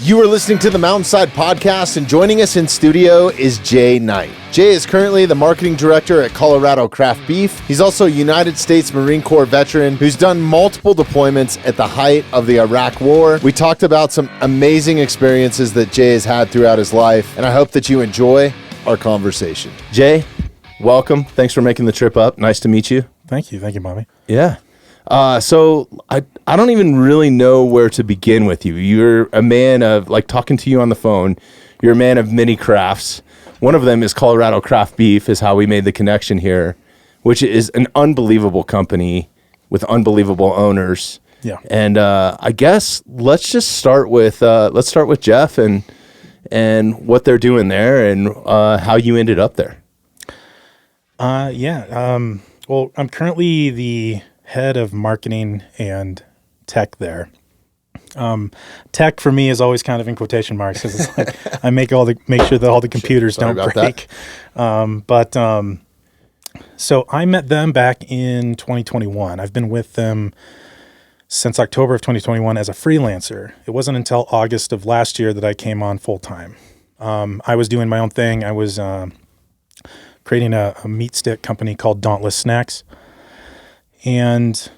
You are listening to the Mountainside Podcast, and joining us in studio is Jay Knight. Jay is currently the marketing director at Colorado Craft Beef. He's also a United States Marine Corps veteran who's done multiple deployments at the height of the Iraq War. We talked about some amazing experiences that Jay has had throughout his life, and I hope that you enjoy our conversation. Jay, welcome. Thanks for making the trip up. Nice to meet you. Thank you, Bobby. Yeah. So I don't even really know where to begin with you. You're a man of, like, talking to you on the phone, you're a man of many crafts. One of them is Colorado Craft Beef, is how we made the connection here, which is an unbelievable company with unbelievable owners. Yeah. And I guess let's just start with Jeff and what they're doing there and how you ended up there. Well, I'm currently the head of marketing and tech there. Tech for me is always kind of in quotation marks because it's like I make sure that all the computers don't break. So I met them back in 2021. I've been with them since October of 2021 as a freelancer. It wasn't until August of last year that I came on full time. I was doing my own thing. I was creating a meat stick company called Dauntless Snacks. And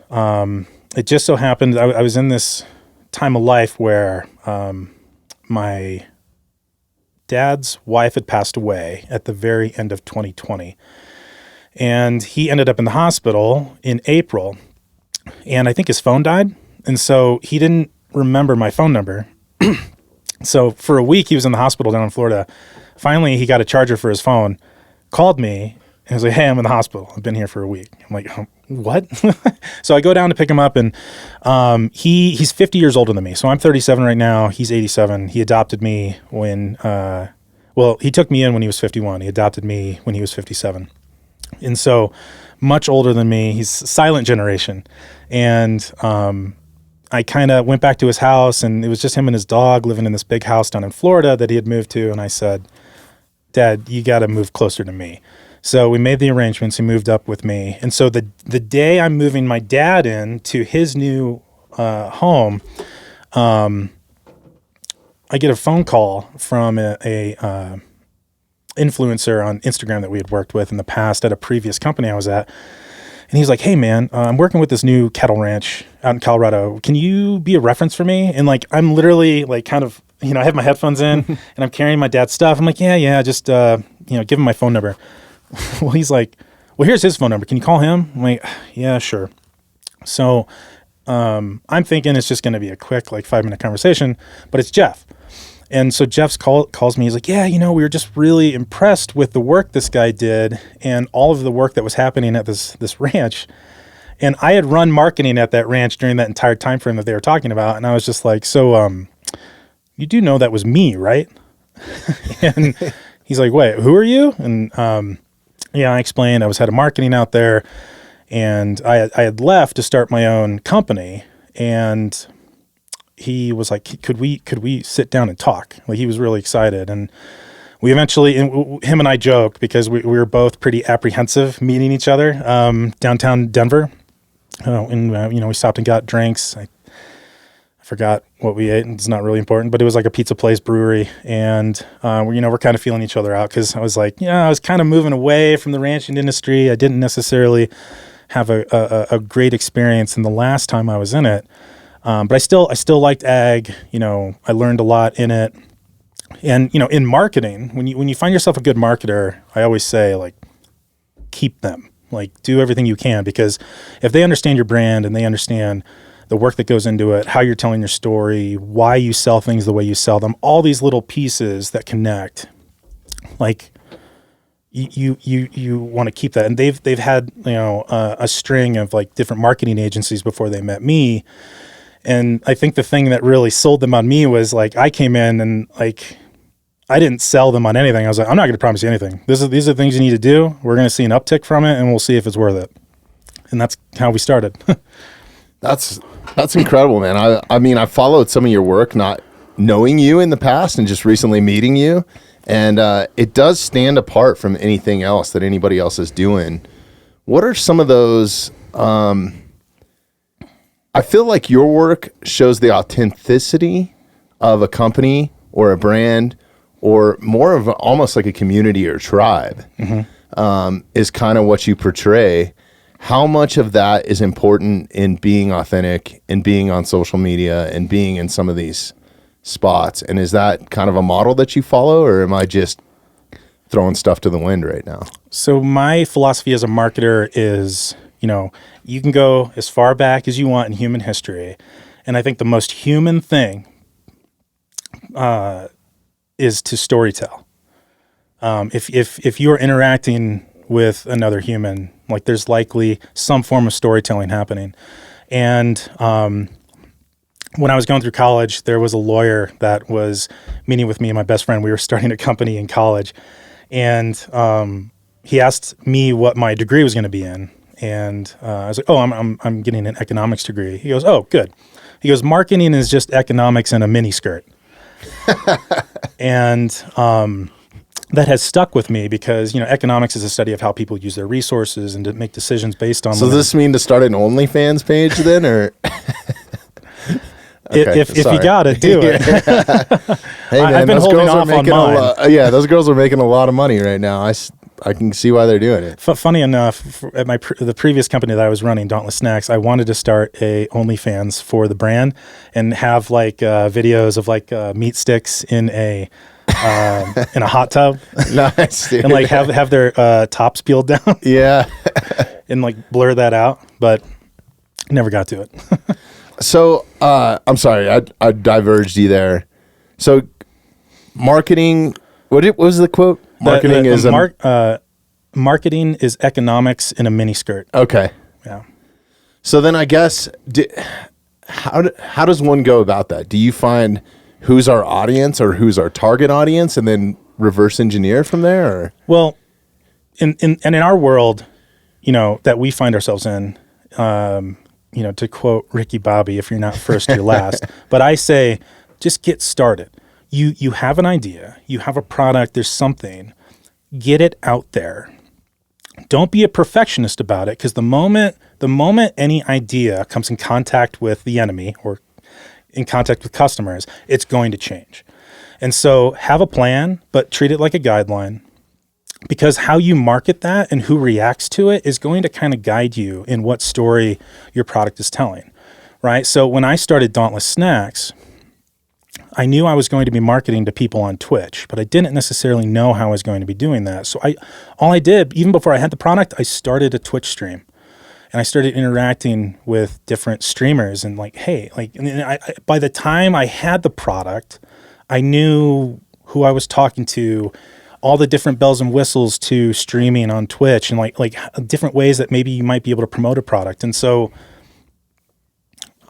it just so happened I was in this time of life where my dad's wife had passed away at the very end of 2020. And he ended up in the hospital in April. And I think his phone died. And so he didn't remember my phone number. So for a week, he was in the hospital down in Florida. Finally, he got a charger for his phone, called me, and was like, "Hey, I'm in the hospital. I've been here for a week." I'm like, "What?" So I go down to pick him up, and he's 50 years older than me. So I'm 37 right now. He's 87. He adopted me when, he took me in when he was 51. He adopted me when he was 57. And so much older than me. He's silent generation. And I kind of went back to his house, and it was just him and his dog living in this big house down in Florida that he had moved to. And I said, "Dad, you got to move closer to me." So we made the arrangements. He moved up with me. And so the day I'm moving my dad in to his new home, I get a phone call from a influencer on Instagram that we had worked with in the past at a previous company I was at. And he's like, "Hey, man, I'm working with this new cattle ranch out in Colorado. Can you be a reference for me?" And like, I'm literally like kind of, I have my headphones in and I'm carrying my dad's stuff. I'm like, yeah, just, give him my phone number. Well, he's like, "Well, here's his phone number. Can you call him?" I'm like, "Yeah, sure." So I'm thinking it's just going to be a quick, like 5-minute conversation, but it's Jeff. And so Jeff's calls me. He's like, "Yeah, we were just really impressed with the work this guy did and all of the work that was happening at this ranch." And I had run marketing at that ranch during that entire time frame that they were talking about. And I was just like, "So you do know that was me, right?" And he's like, "Wait, who are you?" And I explained I was head of marketing out there, and I had left to start my own company. And he was like, could we sit down and talk? Like, he was really excited. And we eventually, him and I joke because we were both pretty apprehensive meeting each other downtown Denver. We stopped and got drinks. I forgot what we ate, and it's not really important, but it was like a pizza place, brewery, and we're kind of feeling each other out because I was like, I was kind of moving away from the ranching industry. I didn't necessarily have a great experience in the last time I was in it, but I still liked ag. I learned a lot in it, and in marketing, when you find yourself a good marketer, I always say, like, keep them, like, do everything you can, because if they understand your brand and they understand the work that goes into it, how you're telling your story, why you sell things the way you sell them, all these little pieces that connect, like, you want to keep that. And they've had a string of like different marketing agencies before they met me, and I think the thing that really sold them on me was like I came in and like I didn't sell them on anything. I was like, "I'm not going to promise you anything. These are the things you need to do. We're going to see an uptick from it, and we'll see if it's worth it." And that's how we started. That's incredible, man. I mean, I followed some of your work, not knowing you in the past and just recently meeting you. And it does stand apart from anything else that anybody else is doing. What are some of those I feel like your work shows the authenticity of a company or a brand, or more of almost like a community or tribe, is kind of what you portray. How much of that is important in being authentic and being on social media and being in some of these spots? And is that kind of a model that you follow, or am I just throwing stuff to the wind right now? So my philosophy as a marketer is, you can go as far back as you want in human history. And I think the most human thing is to storytell. If you're interacting with another human, like there's likely some form of storytelling happening. And when I was going through college, there was a lawyer that was meeting with me and my best friend. We were starting a company in college, and he asked me what my degree was going to be in. And I was like, "Oh, I'm getting an economics degree." He goes, "Oh, good." He goes, "Marketing is just economics in a mini skirt." And that has stuck with me because, economics is a study of how people use their resources and to make decisions based on. So does this mean to start an OnlyFans page then, or? Okay, if you got it, do it. Hey man, I've been holding off on mine. Yeah, those girls are making a lot of money right now. I can see why they're doing it. Funny enough, at the previous company that I was running, Dauntless Snacks, I wanted to start a OnlyFans for the brand and have videos of meat sticks in a hot tub. Nice, dude. And have their tops peeled down. Yeah. And blur that out, but never got to it. So, I'm sorry, I diverged you there. So, marketing, what was the quote? Marketing marketing is economics in a mini skirt. Okay. Yeah. So then I guess, how does one go about that? Do you find who's our audience or who's our target audience and then reverse engineer from there? Or? Well, in our world, that we find ourselves in, to quote Ricky Bobby, if you're not first, you're last. But I say, just get started. You have an idea, you have a product, there's something, get it out there. Don't be a perfectionist about it, because the moment any idea comes in contact with the enemy or in contact with customers, it's going to change. And so have a plan, but treat it like a guideline, because how you market that and who reacts to it is going to kind of guide you in what story your product is telling, right? So when I started Dauntless Snacks, I knew I was going to be marketing to people on Twitch, but I didn't necessarily know how I was going to be doing that. So all I did, even before I had the product, I started a Twitch stream. And I started interacting with different streamers and by the time I had the product, I knew who I was talking to, all the different bells and whistles to streaming on Twitch, and different ways that maybe you might be able to promote a product. And so,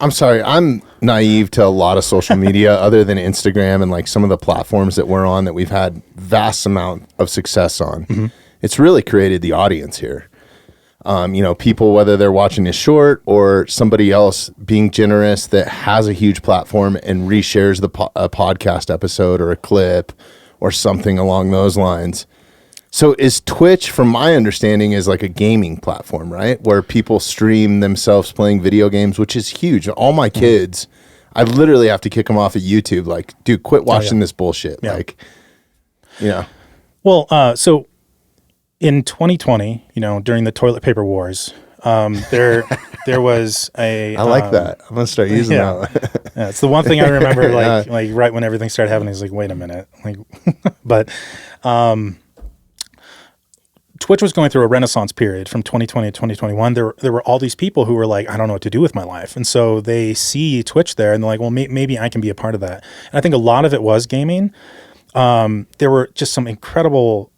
I'm sorry, I'm naive to a lot of social media other than Instagram and some of the platforms that we're on that we've had vast amount of success on. Mm-hmm. It's really created the audience here. People, whether they're watching a short or somebody else being generous that has a huge platform and reshares a podcast episode or a clip or something along those lines. So is Twitch, from my understanding, is like a gaming platform, right? Where people stream themselves playing video games, which is huge. All my kids, I literally have to kick them off of YouTube. Dude, quit watching this bullshit. Yeah. Well, so in 2020, during the toilet paper wars, there was a. I like that. I'm gonna start using that. Yeah, it's the one thing I remember. Right when everything started happening, it's wait a minute, but. Twitch was going through a renaissance period from 2020 to 2021. There were all these people who were like, I don't know what to do with my life. And so they see Twitch there and they're like, well, maybe I can be a part of that. And I think a lot of it was gaming. There were just some incredible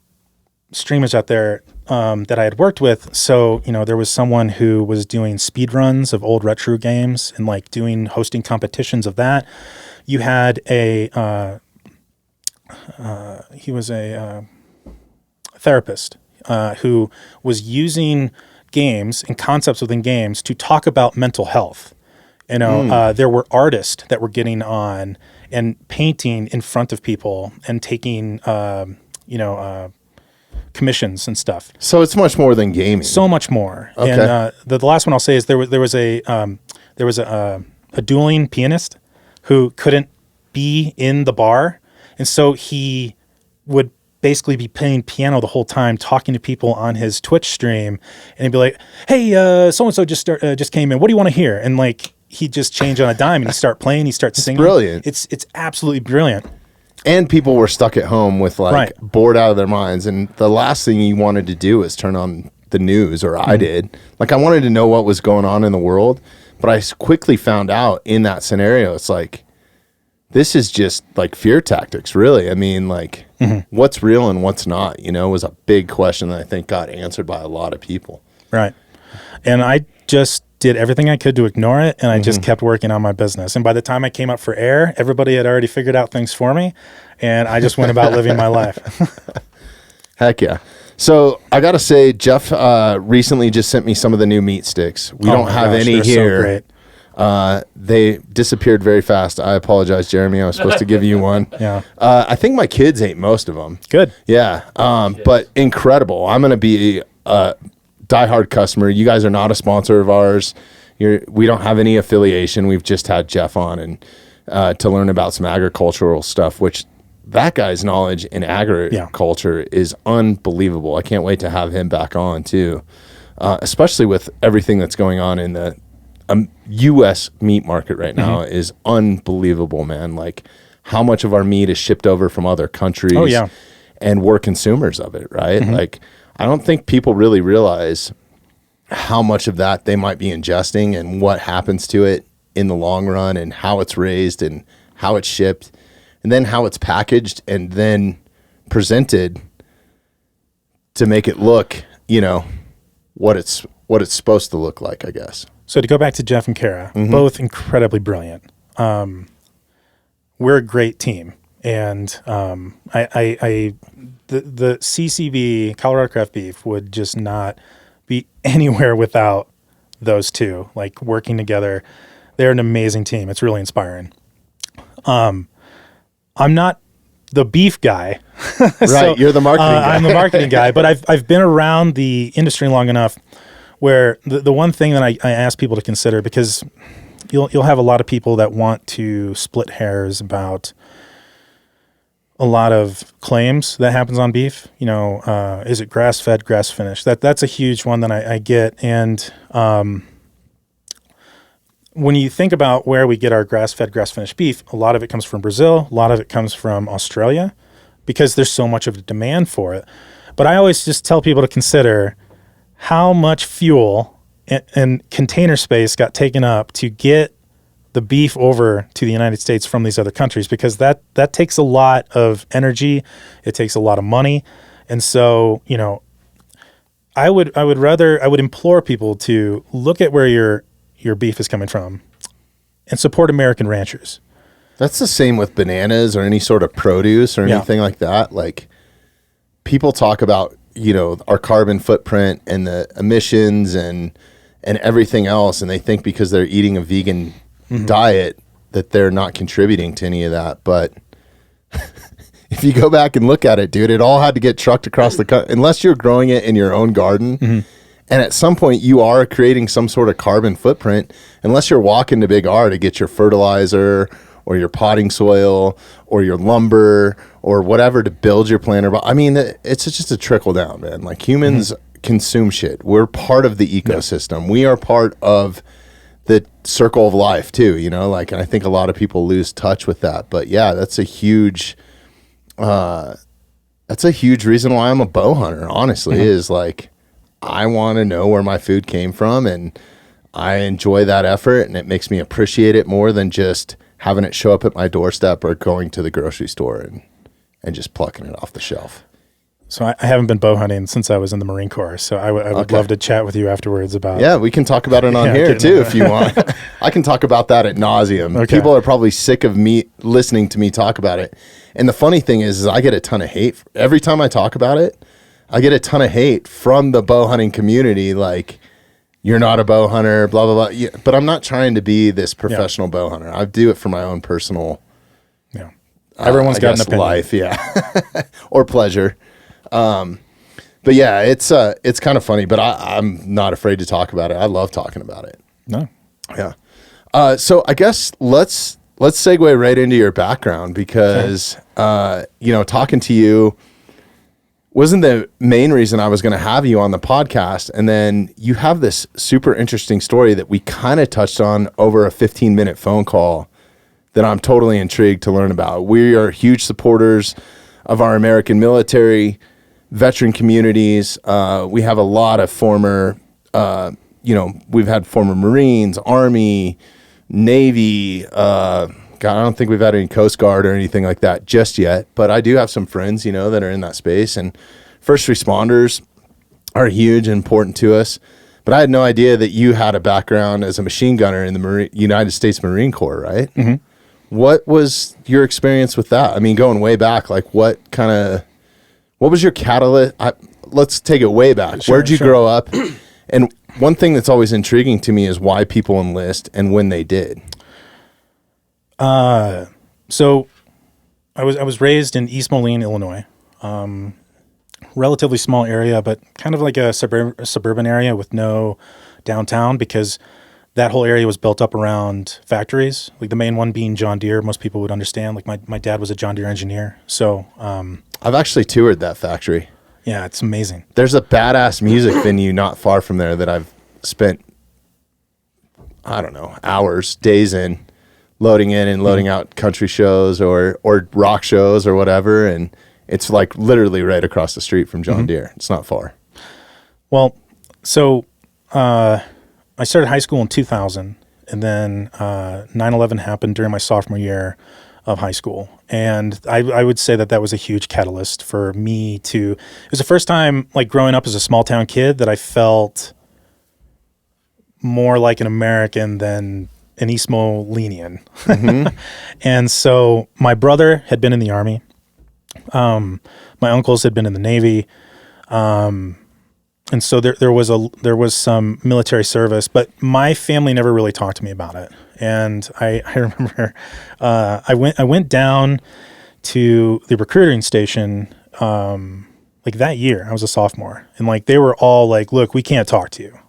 streamers out there that I had worked with. So, there was someone who was doing speed runs of old retro games and hosting competitions of that. You had he was a therapist. Who was using games and concepts within games to talk about mental health. There were artists that were getting on and painting in front of people and taking, commissions and stuff. So it's much more than gaming. So much more. Okay. And the last one I'll say is there was a dueling pianist who couldn't be in the bar. And so he would basically be playing piano the whole time, talking to people on his Twitch stream. And he'd be like, hey, so-and-so just came in. What do you want to hear? And like, he'd just change on a dime and he'd start playing. He'd start singing. Brilliant. It's absolutely brilliant. And people were stuck at home with like bored out of their minds. And the last thing you wanted to do is turn on the news, or I did. Like, I wanted to know what was going on in the world. But I quickly found out in that scenario, it's like, this is just like fear tactics, really. I mean, like, what's real and what's not, was a big question that I think got answered by a lot of people. Right. And I just did everything I could to ignore it, and I just kept working on my business. And by the time I came up for air, everybody had already figured out things for me, and I just went about living my life. Heck yeah. So I got to say, Jeff recently just sent me some of the new meat sticks. We don't have any here. So great. They disappeared very fast. I apologize, Jeremy. I was supposed to give you one. Yeah. I think my kids ate most of them. Good. Yeah. But incredible. I'm going to be a diehard customer. You guys are not a sponsor of ours. We don't have any affiliation. We've just had Jeff on and to learn about some agricultural stuff, which that guy's knowledge in agriculture is unbelievable. I can't wait to have him back on too, especially with everything that's going on in the U.S. meat market right now is unbelievable, man. Like, how much of our meat is shipped over from other countries and we're consumers of it, right? Like, I don't think people really realize how much of that they might be ingesting and what happens to it in the long run, and how it's raised and how it's shipped, and then how it's packaged and then presented to make it look, what it's supposed to look like, I guess. So to go back to Jeff and Kara, both incredibly brilliant. We're a great team, and the CCB, Colorado Craft Beef, would just not be anywhere without those two. Like, working together, they're an amazing team. It's really inspiring. I'm not the beef guy, right? So, you're the marketing guy. I'm the marketing guy, but I've been around the industry long enough where the one thing that I ask people to consider, because you'll have a lot of people that want to split hairs about a lot of claims that happens on beef. Is it grass-fed, grass-finished? That's a huge one that I get. And when you think about where we get our grass-fed, grass-finished beef, a lot of it comes from Brazil, a lot of it comes from Australia, because there's so much of a demand for it. But I always just tell people to consider how much fuel and container space got taken up to get the beef over to the United States from these other countries, because that takes a lot of energy. It takes a lot of money. And so, I would implore people to look at where your beef is coming from and support American ranchers. That's the same with bananas or any sort of produce or anything like that. Like, people talk about, our carbon footprint and the emissions and everything else, and they think because they're eating a vegan diet that they're not contributing to any of that. But if you go back and look at it, dude, it all had to get trucked across the country, unless you're growing it in your own garden. And at some point you are creating some sort of carbon footprint, unless you're walking to Big R to get your fertilizer or your potting soil or your lumber or whatever to build your planter. I mean, it's just a trickle down, man. Like, humans consume shit. We're part of the ecosystem. We are part of the circle of life too, like, I think a lot of people lose touch with that. But yeah, that's a huge reason why I'm a bow hunter, honestly, is like, I want to know where my food came from, and I enjoy that effort, and it makes me appreciate it more than just having it show up at my doorstep or going to the grocery store and just plucking it off the shelf. So I haven't been bow hunting since I was in the Marine Corps. So I would love to chat with you afterwards about. Yeah, we can talk about it on here too if you want. I can talk about that ad nauseum. Okay. People are probably sick of me listening to me talk about it. And the funny thing is I get a ton of hate every time I talk about it. I get a ton of hate from the bow hunting community, like, you're not a bow hunter, blah, blah, blah. Yeah, but I'm not trying to be this professional bow hunter. I do it for my own personal everyone's got an opinion. Life, or pleasure. But yeah, it's kind of funny, but I'm not afraid to talk about it. I love talking about it. No. Yeah. So I guess let's let's segue right into your background because, talking to you wasn't the main reason I was going to have you on the podcast. And then you have this super interesting story that we kind of touched on over a 15-minute phone call that I'm totally intrigued to learn about. We are huge supporters of our American military, veteran communities. We have a lot of former, we've had former Marines, Army, Navy. God, I don't think we've had any Coast Guard or anything like that just yet. But I do have some friends, that are in that space. And first responders are huge and important to us. But I had no idea that you had a background as a machine gunner in the United States Marine Corps, right? Mm-hmm. What was your experience with that? I mean, going way back, like what was your catalyst? Let's take it way back. Where'd you grow up? And one thing that's always intriguing to me is why people enlist and when they did. So I was raised in East Moline, Illinois. Relatively small area, but kind of like a suburban area with no downtown because that whole area was built up around factories. Like the main one being John Deere. Most people would understand. Like my dad was a John Deere engineer. So, I've actually toured that factory. Yeah, it's amazing. There's a badass music venue not far from there that I've spent, I don't know, hours, days in, loading in and loading out country shows or rock shows or whatever. And it's like literally right across the street from John Deere. It's not far. Well, so I started high school in 2000, and then 9/11 happened during my sophomore year of high school. And I would say that was a huge catalyst for me it was the first time, like growing up as a small town kid, that I felt more like an American than an East Molinian. Mm-hmm. And so my brother had been in the Army. My uncles had been in the Navy. And so there was some military service, but my family never really talked to me about it. And I remember I went down to the recruiting station like that year. I was a sophomore, and like they were all like, "Look, we can't talk to you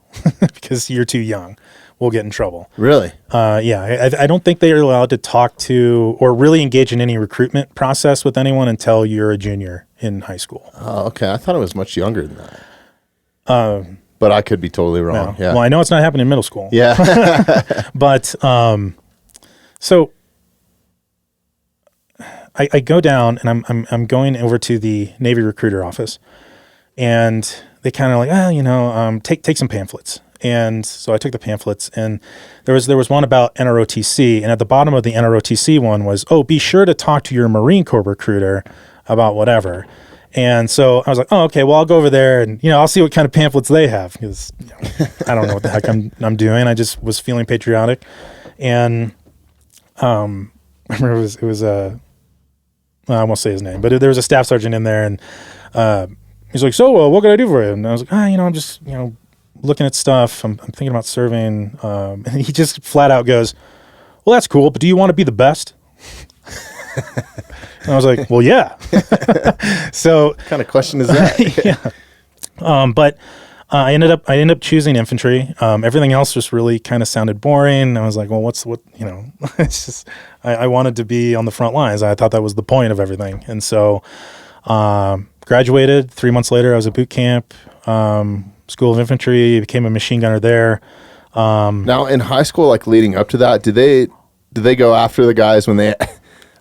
because you're too young. We'll get in trouble." Really? Yeah. I don't think they are allowed to talk to or really engage in any recruitment process with anyone until you're a junior in high school. Oh, okay. I thought it was much younger than that. But I could be totally wrong. No. Yeah. Well, I know it's not happening in middle school. Yeah. But so I go down and I'm going over to the Navy recruiter office, and they kind of like, take some pamphlets. And so I took the pamphlets, and there was one about NROTC, and at the bottom of the NROTC one was, be sure to talk to your Marine Corps recruiter about whatever. And so I was like, okay, well, I'll go over there and, I'll see what kind of pamphlets they have, because I don't know what the heck I'm doing. I just was feeling patriotic. And I remember it was I won't say his name, but there was a staff sergeant in there, and he's like, so what can I do for you? And I was like, I'm just, looking at stuff. I'm thinking about serving. And he just flat out goes, well, that's cool, but do you want to be the best? And I was like, well, yeah. So what kind of question is that? Yeah. But I ended up choosing infantry. Everything else just really kind of sounded boring. I was like, well, it's just, I wanted to be on the front lines. I thought that was the point of everything. And so, graduated 3 months later, I was at boot camp, School of Infantry, became a machine gunner there. Now in high school, like leading up to that, did they go after the guys when they,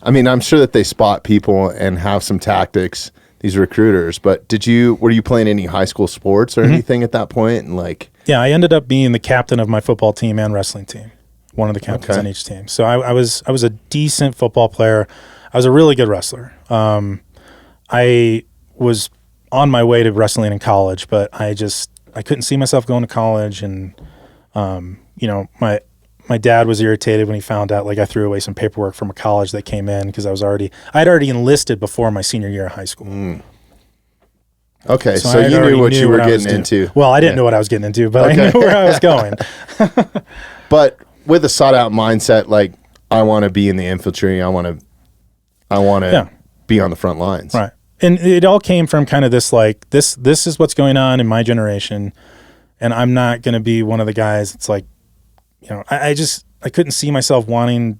I mean, I'm sure that they spot people and have some tactics, these recruiters, but were you playing any high school sports or anything at that point? And yeah, I ended up being the captain of my football team and wrestling team, one of the captains on each team. So I was a decent football player. I was a really good wrestler. I was on my way to wrestling in college, but I couldn't see myself going to college. And, my dad was irritated when he found out, like, I threw away some paperwork from a college that came in because I'd already enlisted before my senior year of high school. Mm. Okay. So you knew what you were getting into. Well, I didn't know what I was getting into, but I knew where I was going. But with a sought out mindset, like, I want to be in the infantry. I want to be on the front lines. Right. And it all came from kind of this, like, this is what's going on in my generation, and I'm not going to be one of the guys that's like, I couldn't see myself wanting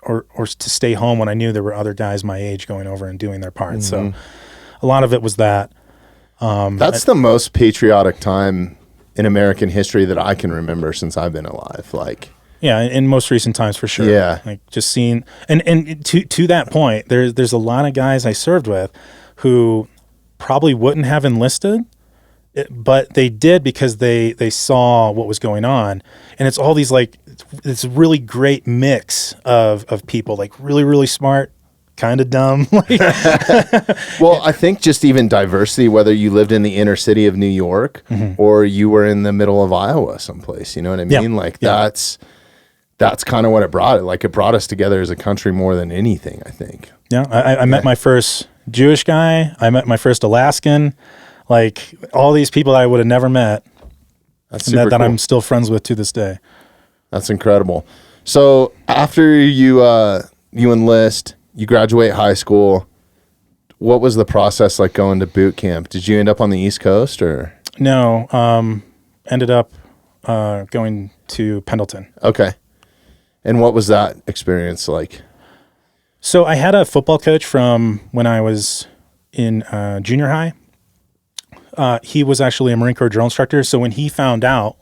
or to stay home when I knew there were other guys my age going over and doing their part. So a lot of it was that. That's the most patriotic time in American history that I can remember since I've been alive. Like, yeah, in most recent times for sure. Yeah. Like just seeing, and to that point, there's a lot of guys I served with who probably wouldn't have enlisted, but they did because they saw what was going on. And it's all these like, it's a really great mix of people, like really, really smart, kind of dumb. Well, I think just even diversity, whether you lived in the inner city of New York or you were in the middle of Iowa someplace, you know what I mean? Like that's kind of what it brought. Like it brought us together as a country more than anything, I think. Yeah. I met my first Jewish guy. I met my first Alaskan, like all these people I would have never met. That's super that cool. I'm still friends with to this day. That's incredible. So after you enlist, you graduate high school, what was the process like going to boot camp? Did you end up on the East Coast or? No, ended up going to Pendleton. Okay. And what was that experience like? So I had a football coach from when I was in junior high. He was actually a Marine Corps drill instructor. So when he found out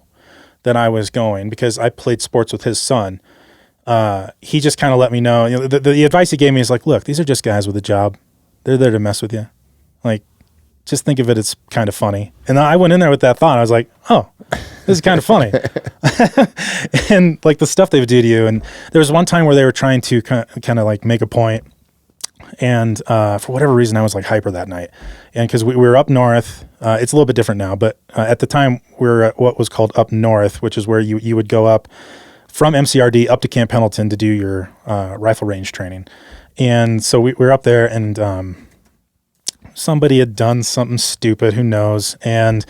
that I was going, because I played sports with his son, he just kind of let me know. You know, the advice he gave me is like, look, these are just guys with a job. They're there to mess with you. Like, just think of it as kind of funny. And I went in there with that thought. I was like, oh, this is kind of funny. And like the stuff they would do to you. And there was one time where they were trying to kind of like make a point. And for whatever reason, I was like hyper that night. And because we were up north, it's a little bit different now. But at the time, we were at what was called up north, which is where you would go up from MCRD up to Camp Pendleton to do your rifle range training. And so we were up there, and somebody had done something stupid, who knows, and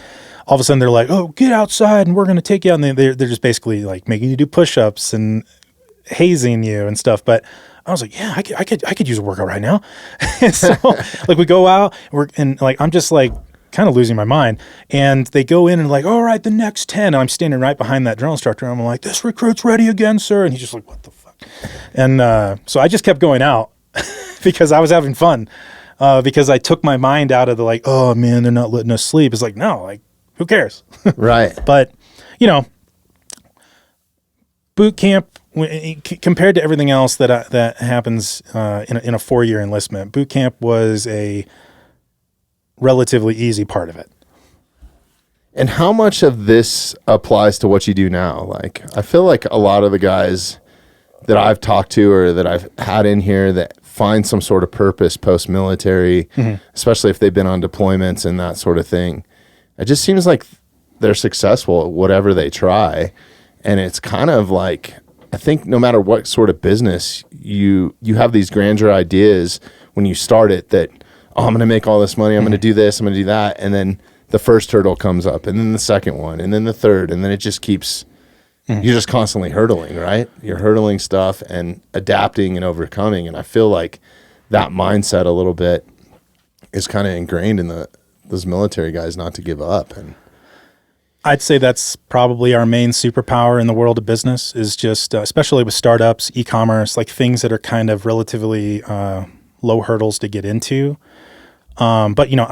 all of a sudden they're like, oh, get outside and we're going to take you out. And they're just basically like making you do push-ups and hazing you and stuff. But I was like, yeah, I could use a workout right now. And so like we go out and like, I'm just like kind of losing my mind. And they go in and like, all right, the next 10. And I'm standing right behind that drill instructor. And I'm like, this recruit's ready again, sir. And he's just like, what the fuck? And so I just kept going out because I was having fun. Because I took my mind out of the like, oh man, they're not letting us sleep. It's like, no, like, who cares? Right. But, you know, boot camp, compared to everything else that happens in a 4-year enlistment, boot camp was a relatively easy part of it. And how much of this applies to what you do now? Like, I feel like a lot of the guys that I've talked to or that I've had in here that find some sort of purpose post-military, especially if they've been on deployments and that sort of thing. It just seems like they're successful at whatever they try. And it's kind of like, I think no matter what sort of business you have these grandeur ideas when you start it that, oh, I'm going to make all this money. I'm going to do this. I'm going to do that. And then the first hurdle comes up and then the second one and then the third. And then it just keeps, you're just constantly hurdling, right? You're hurdling stuff and adapting and overcoming. And I feel like that mindset a little bit is kind of ingrained in those military guys not to give up. And I'd say that's probably our main superpower in the world of business is just, especially with startups, e-commerce, like things that are kind of relatively low hurdles to get into. But you know,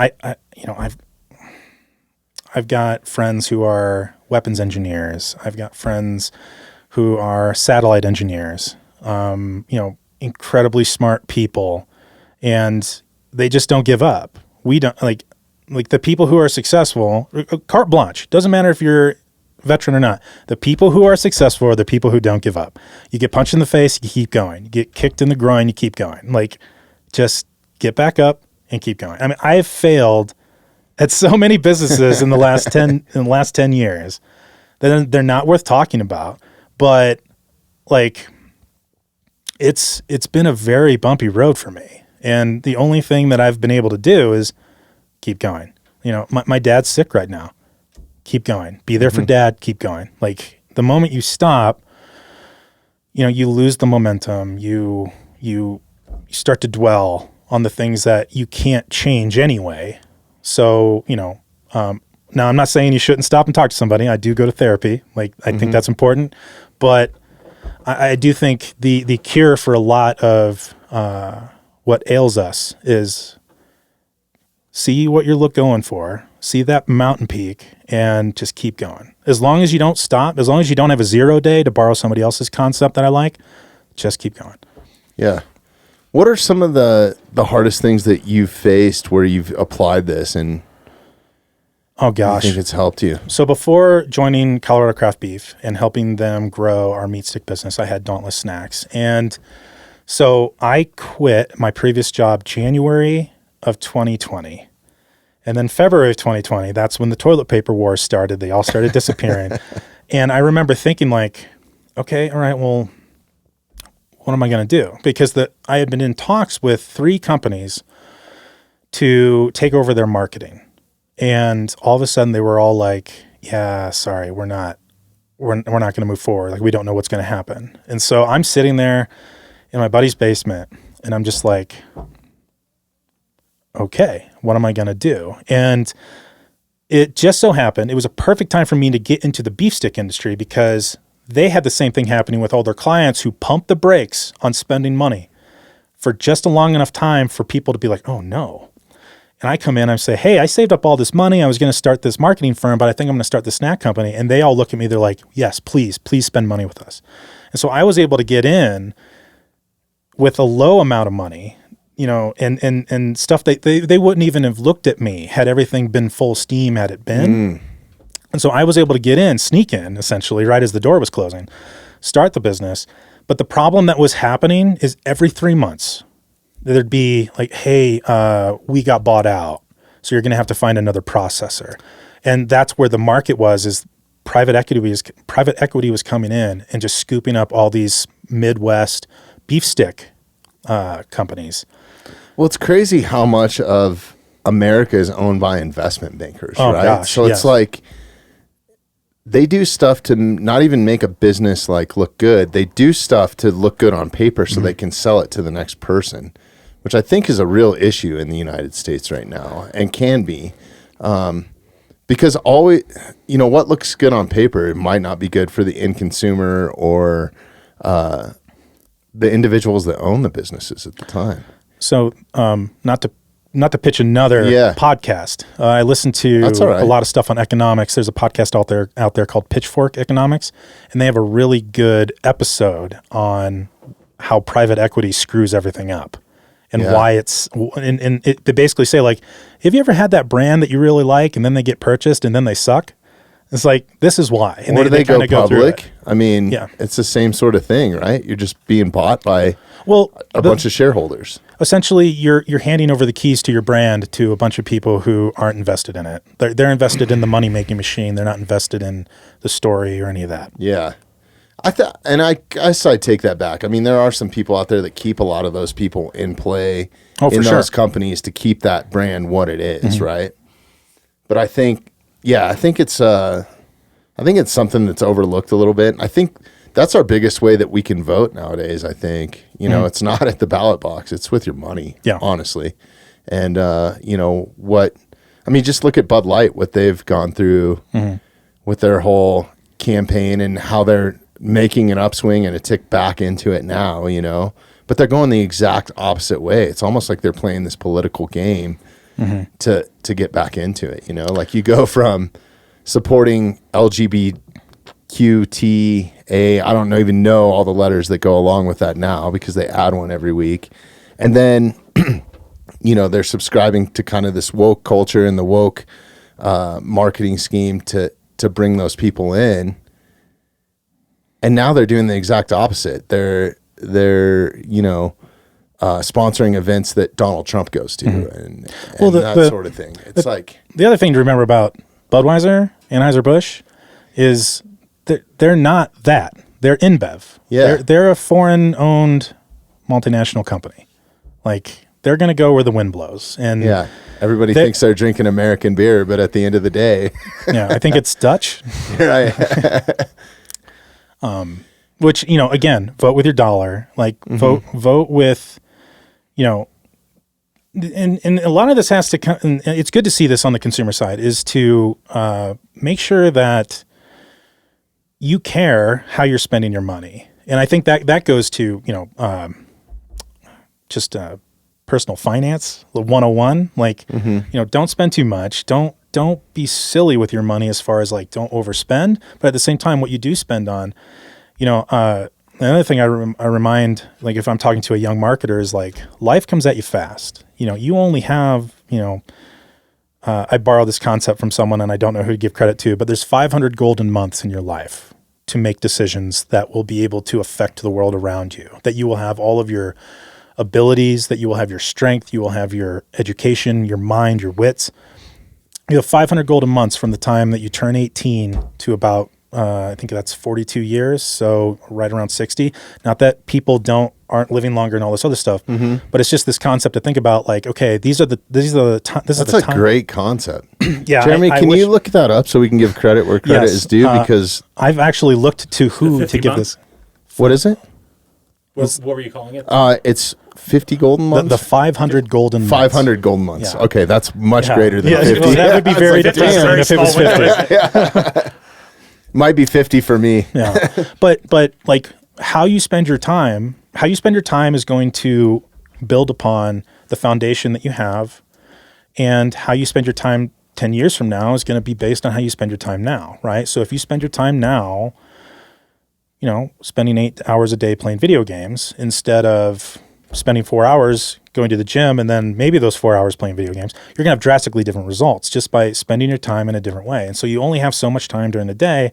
I've got friends who are weapons engineers. I've got friends who are satellite engineers. You know, incredibly smart people, and they just don't give up. We don't like the people who are successful, carte blanche, doesn't matter if you're veteran or not. The people who are successful are the people who don't give up. You get punched in the face, you keep going. You get kicked in the groin, you keep going. Like, just get back up and keep going. I mean, I have failed at so many businesses in the last 10 years that they're not worth talking about. But like, it's been a very bumpy road for me. And the only thing that I've been able to do is keep going. You know, my dad's sick right now. Keep going. Be there for dad. Keep going. Like, the moment you stop, you know, you lose the momentum. You start to dwell on the things that you can't change anyway. So, you know, now I'm not saying you shouldn't stop and talk to somebody. I do go to therapy. Like, I think that's important. But I do think the cure for a lot of what ails us is see what you're going for, see that mountain peak, and just keep going. As long as you don't stop, as long as you don't have a 0 day, to borrow somebody else's concept that I like, just keep going. Yeah. What are some of the hardest things that you've faced where you've applied this and oh gosh, I think it's helped you? So before joining Colorado Craft Beef and helping them grow our meat stick business, I had Dauntless Snacks. And so I quit my previous job January of 2020. And then February of 2020, that's when the toilet paper wars started. They all started disappearing. And I remember thinking like, okay, all right, well, what am I going to do? Because I had been in talks with 3 companies to take over their marketing. And all of a sudden they were all like, yeah, sorry, we're not going to move forward. Like, we don't know what's going to happen. And so I'm sitting there in my buddy's basement and I'm just like, okay, what am I going to do? And it just so happened, it was a perfect time for me to get into the beef stick industry because they had the same thing happening with all their clients who pumped the brakes on spending money for just a long enough time for people to be like, oh no. And I come in, I say, hey, I saved up all this money. I was going to start this marketing firm, but I think I'm going to start the snack company. And they all look at me, they're like, yes, please spend money with us. And so I was able to get in with a low amount of money, you know, and stuff that they wouldn't even have looked at me had everything been full steam had it been. And so I was able to get in, sneak in essentially right as the door was closing, start the business. But the problem that was happening is every 3 months, there'd be like, hey, we got bought out, so you're going to have to find another processor. And that's where the market was, is private equity was coming in and just scooping up all these Midwest beef stick companies. Well, it's crazy how much of America is owned by investment bankers, right? Gosh, so it's like they do stuff to not even make a business like look good. They do stuff to look good on paper so they can sell it to the next person, which I think is a real issue in the United States right now and can be. Because always, you know, what looks good on paper might not be good for the end consumer or the individuals that own the businesses at the time. So not to pitch another podcast. I listen to a lot of stuff on economics. There's a podcast out there called Pitchfork Economics, and they have a really good episode on how private equity screws everything up and why they basically say, like, have you ever had that brand that you really like and then they get purchased and then they suck? It's like, this is why. And or do they go public? Go I mean, it's the same sort of thing, right? You're just being bought by a bunch of shareholders. Essentially, you're handing over the keys to your brand to a bunch of people who aren't invested in it. They're invested in the money-making machine. They're not invested in the story or any of that. Yeah. I guess I take that back. I mean, there are some people out there that keep a lot of those people in play in those companies to keep that brand what it is, right? But I think it's something that's overlooked a little bit. I think that's our biggest way that we can vote nowadays. I think, you know, it's not at the ballot box, it's with your money, honestly. And, you know, just look at Bud Light, what they've gone through with their whole campaign and how they're making an upswing and a tick back into it now, you know, but they're going the exact opposite way. It's almost like they're playing this political game to get back into it, you know, like you go from supporting LGBTQTA, I don't even know all the letters that go along with that now because they add one every week. And then, you know, they're subscribing to kind of this woke culture and the woke marketing scheme to bring those people in. And now they're doing the exact opposite. They're you know, sponsoring events that Donald Trump goes to and that sort of thing. It's like the other thing to remember about Budweiser, Anheuser-Busch, is they're not that. They're InBev. Yeah. They're a foreign-owned multinational company. Like, they're going to go where the wind blows. And everybody thinks they're drinking American beer, but at the end of the day, I think it's Dutch. Right. Which, you know, again, vote with your dollar. Like, vote with, you know, and a lot of this has to come, and it's good to see this on the consumer side, is to make sure that you care how you're spending your money. And I think that goes to, just personal finance, the 101. Like, don't spend too much. Don't be silly with your money as far as like, don't overspend. But at the same time, what you do spend on, another thing I remind, like if I'm talking to a young marketer, is like life comes at you fast. You only have, I borrowed this concept from someone and I don't know who to give credit to, but there's 500 golden months in your life to make decisions that will be able to affect the world around you, that you will have all of your abilities, that you will have your strength, you will have your education, your mind, your wits. You have 500 golden months from the time that you turn 18 to about, I think that's 42 years. So right around 60. Not that people aren't living longer and all this other stuff, but it's just this concept to think about. Like, okay, this is the time. That's a great concept. Yeah, Jeremy, can you look that up so we can give credit where credit is due? Because I've actually looked to who to give this. What is it? What were you calling it? It's 50 golden months. The 500 golden months. 500 golden months. Yeah. Okay, that's much greater than 50. Well, that would be very depressing if it was 50. Might be 50 for me. Yeah. But like how you spend your time is going to build upon the foundation that you have, and how you spend your time 10 years from now is going to be based on how you spend your time now, right? So if you spend your time now, spending 8 hours a day playing video games instead of spending 4 hours going to the gym and then maybe those 4 hours playing video games, you're going to have drastically different results just by spending your time in a different way. And so you only have so much time during the day.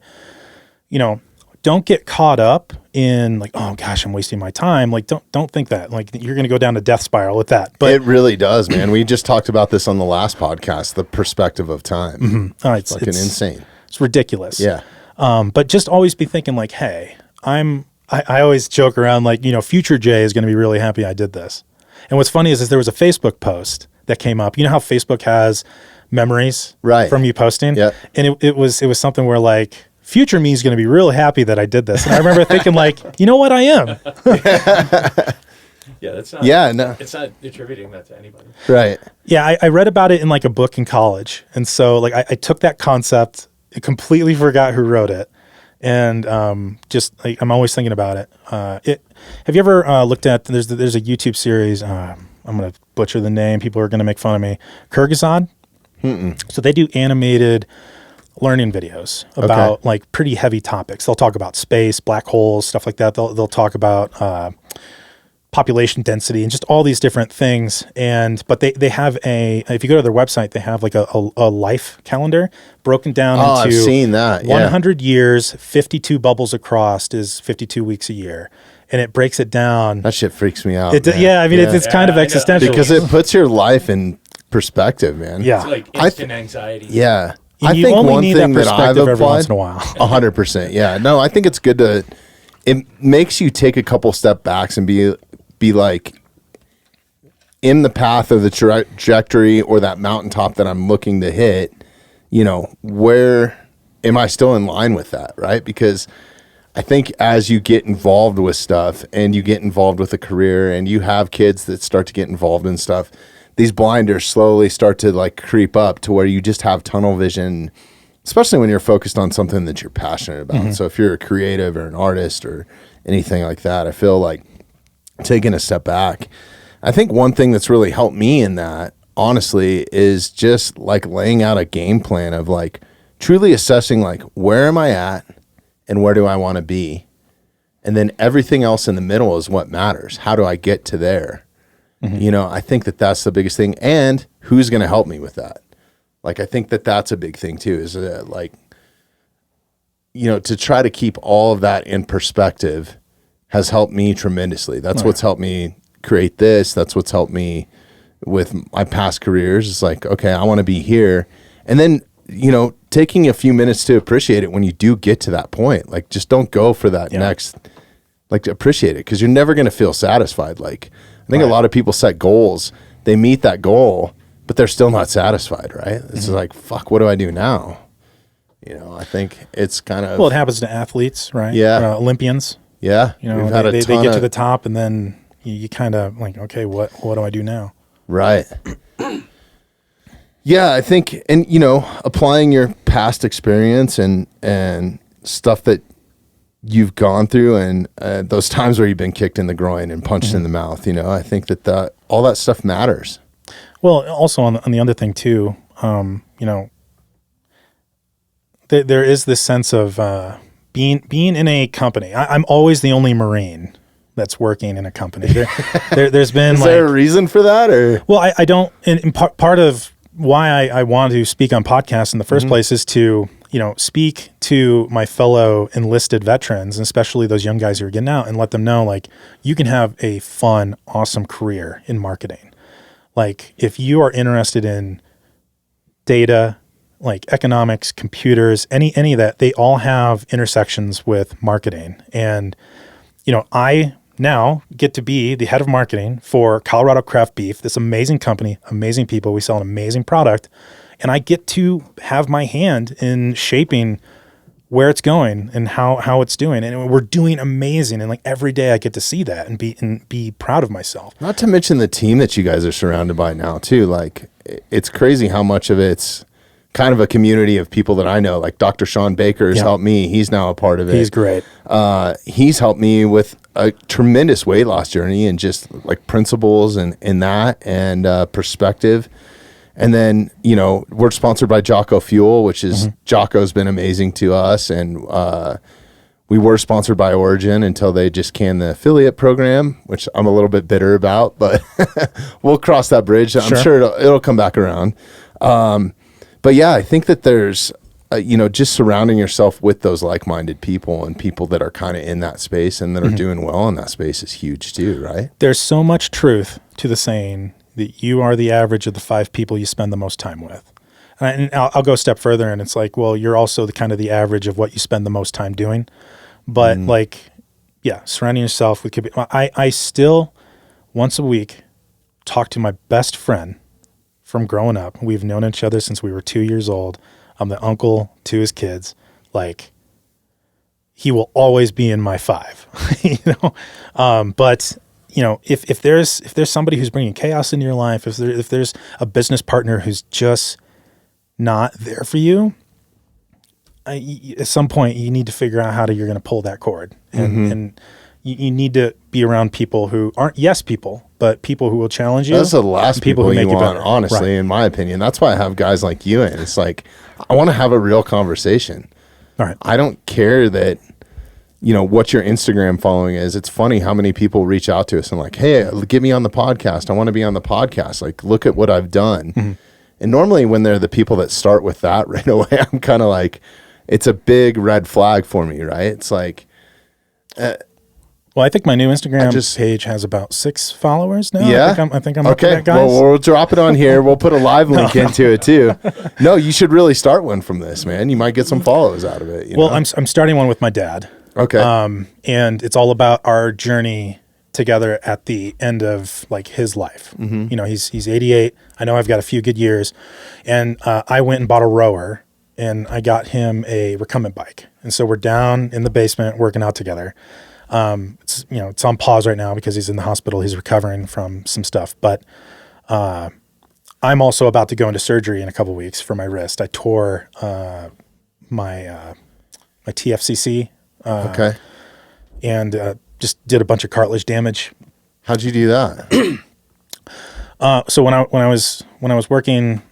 Don't get caught up in like, oh gosh, I'm wasting my time. Like, don't think that. Like, you're going to go down a death spiral with that. But it really does, man. We just talked about this on the last podcast, the perspective of time. It's fucking insane. It's ridiculous. Yeah. But just always be thinking like, hey, I always joke around like, future Jay is going to be really happy I did this. And what's funny is there was a Facebook post that came up. You know how Facebook has memories from you posting? Yeah. And it was something where like, future me is going to be real happy that I did this. And I remember thinking like, you know what, I am. Yeah, that's not. Yeah, no. It's not attributing that to anybody. Right. Yeah, I read about it in like a book in college. And so like I took that concept, completely forgot who wrote it. And just like I'm always thinking about it. Have you ever looked at, there's a YouTube series, I'm going to butcher the name, people are going to make fun of me, Kyrgyzstan? So they do animated learning videos about like pretty heavy topics. They'll talk about space, black holes, stuff like that. They'll talk about population density and just all these different things. But they have if you go to their website, they have like a life calendar broken down into I've seen that. 100 years, 52 bubbles across is 52 weeks a year. And it breaks it down. That shit freaks me out. Yeah, I mean, it's kind of existential. Because it puts your life in perspective, man. Yeah. It's like instant anxiety. Yeah. You I think only one need thing that that I've perspective every applied, once in a while. 100%. Yeah. No, I think it's good it makes you take a couple step backs and be like in the path of the trajectory or that mountaintop that I'm looking to hit, where am I still in line with that? Right. Because I think as you get involved with stuff and you get involved with a career and you have kids that start to get involved in stuff, these blinders slowly start to like creep up to where you just have tunnel vision, especially when you're focused on something that you're passionate about. So if you're a creative or an artist or anything like that, I feel like taking a step back. I think one thing that's really helped me in that, honestly, is just like laying out a game plan of like truly assessing like where am I at and where do I want to be? And then everything else in the middle is what matters. How do I get to there? I think that's the biggest thing. And who's going to help me with that? Like, I think that's a big thing too, is to try to keep all of that in perspective has helped me tremendously. That's what's helped me create this. That's what's helped me with my past careers. It's like, okay, I want to be here. And then, taking a few minutes to appreciate it when you do get to that point. Like, just don't go for that next, like, appreciate it, because you're never going to feel satisfied. Like, I think a lot of people set goals, they meet that goal, but they're still not satisfied, right? It's like, fuck, what do I do now? I think it's kind of... Well, it happens to athletes, right? Yeah. Olympians. Yeah. They get to the top and then you kind of like, okay, what do I do now? Right. Yeah, I think, and applying your past experience and stuff that you've gone through and those times where you've been kicked in the groin and punched in the mouth, I think that all that stuff matters. Well, also on the other thing too, there is this sense of being in a company. I'm always the only Marine that's working in a company. There's been Is there a reason for that, or? Well, I don't. And part of why I want to speak on podcasts in the first place is to speak to my fellow enlisted veterans, and especially those young guys who are getting out, and let them know like you can have a fun, awesome career in marketing. Like if you are interested in data, like economics, computers, any of that, they all have intersections with marketing. And I now get to be the head of marketing for Colorado Craft Beef, this amazing company, amazing people. We sell an amazing product, and I get to have my hand in shaping where it's going and how it's doing. And we're doing amazing. And like every day I get to see that and be proud of myself. Not to mention the team that you guys are surrounded by now too. Like it's crazy how much of it's kind of a community of people that I know. Like Dr. Sean Baker has helped me. He's now a part of it. He's great. He's helped me with a tremendous weight loss journey and just like principles and that and perspective. And then, we're sponsored by Jocko Fuel, which is Jocko's been amazing to us. And we were sponsored by Origin until they just canned the affiliate program, which I'm a little bit bitter about, but we'll cross that bridge. I'm sure it'll come back around. But yeah, I think that there's, just surrounding yourself with those like-minded people and people that are kind of in that space and that are doing well in that space is huge too, right? There's so much truth to the saying that you are the average of the 5 people you spend the most time with. And I'll go a step further, and it's like, well, you're also the average of what you spend the most time doing. But surrounding yourself with people. I still, once a week, talk to my best friend from growing up. We've known each other since we were 2 years old. I'm the uncle to his kids. Like, he will always be in my 5, But if there's somebody who's bringing chaos into your life, if there's a business partner who's just not there for you, at some point you need to figure out how you're going to pull that cord, and you need to be around people who aren't yes people, but people who will challenge you. That's the last people who you make you want, better. honestly, Right. in my opinion. That's why I have guys like you in. It's like, I want to have a real conversation. All right. I don't care that, what your Instagram following is. It's funny how many people reach out to us and like, hey, get me on the podcast. I want to be on the podcast. Like, look at what I've done. And normally when they're the people that start with that right away, I'm kind of like, it's a big red flag for me, right? It's like, well, I think my new Instagram page has about 6 followers now. Yeah, I think I'm up to that, guys. Well, we'll drop it on here. We'll put a live link into it too. No, you should really start one from this, man. You might get some follows out of it. Well, I'm starting one with my dad. Okay. And it's all about our journey together at the end of like his life. He's 88. I know I've got a few good years, and I went and bought a rower, and I got him a recumbent bike, and so we're down in the basement working out together. It's on pause right now because he's in the hospital. He's recovering from some stuff, but I'm also about to go into surgery in a couple weeks for my wrist. I tore my TFCC. And just did a bunch of cartilage damage. How'd you do that? So when I was working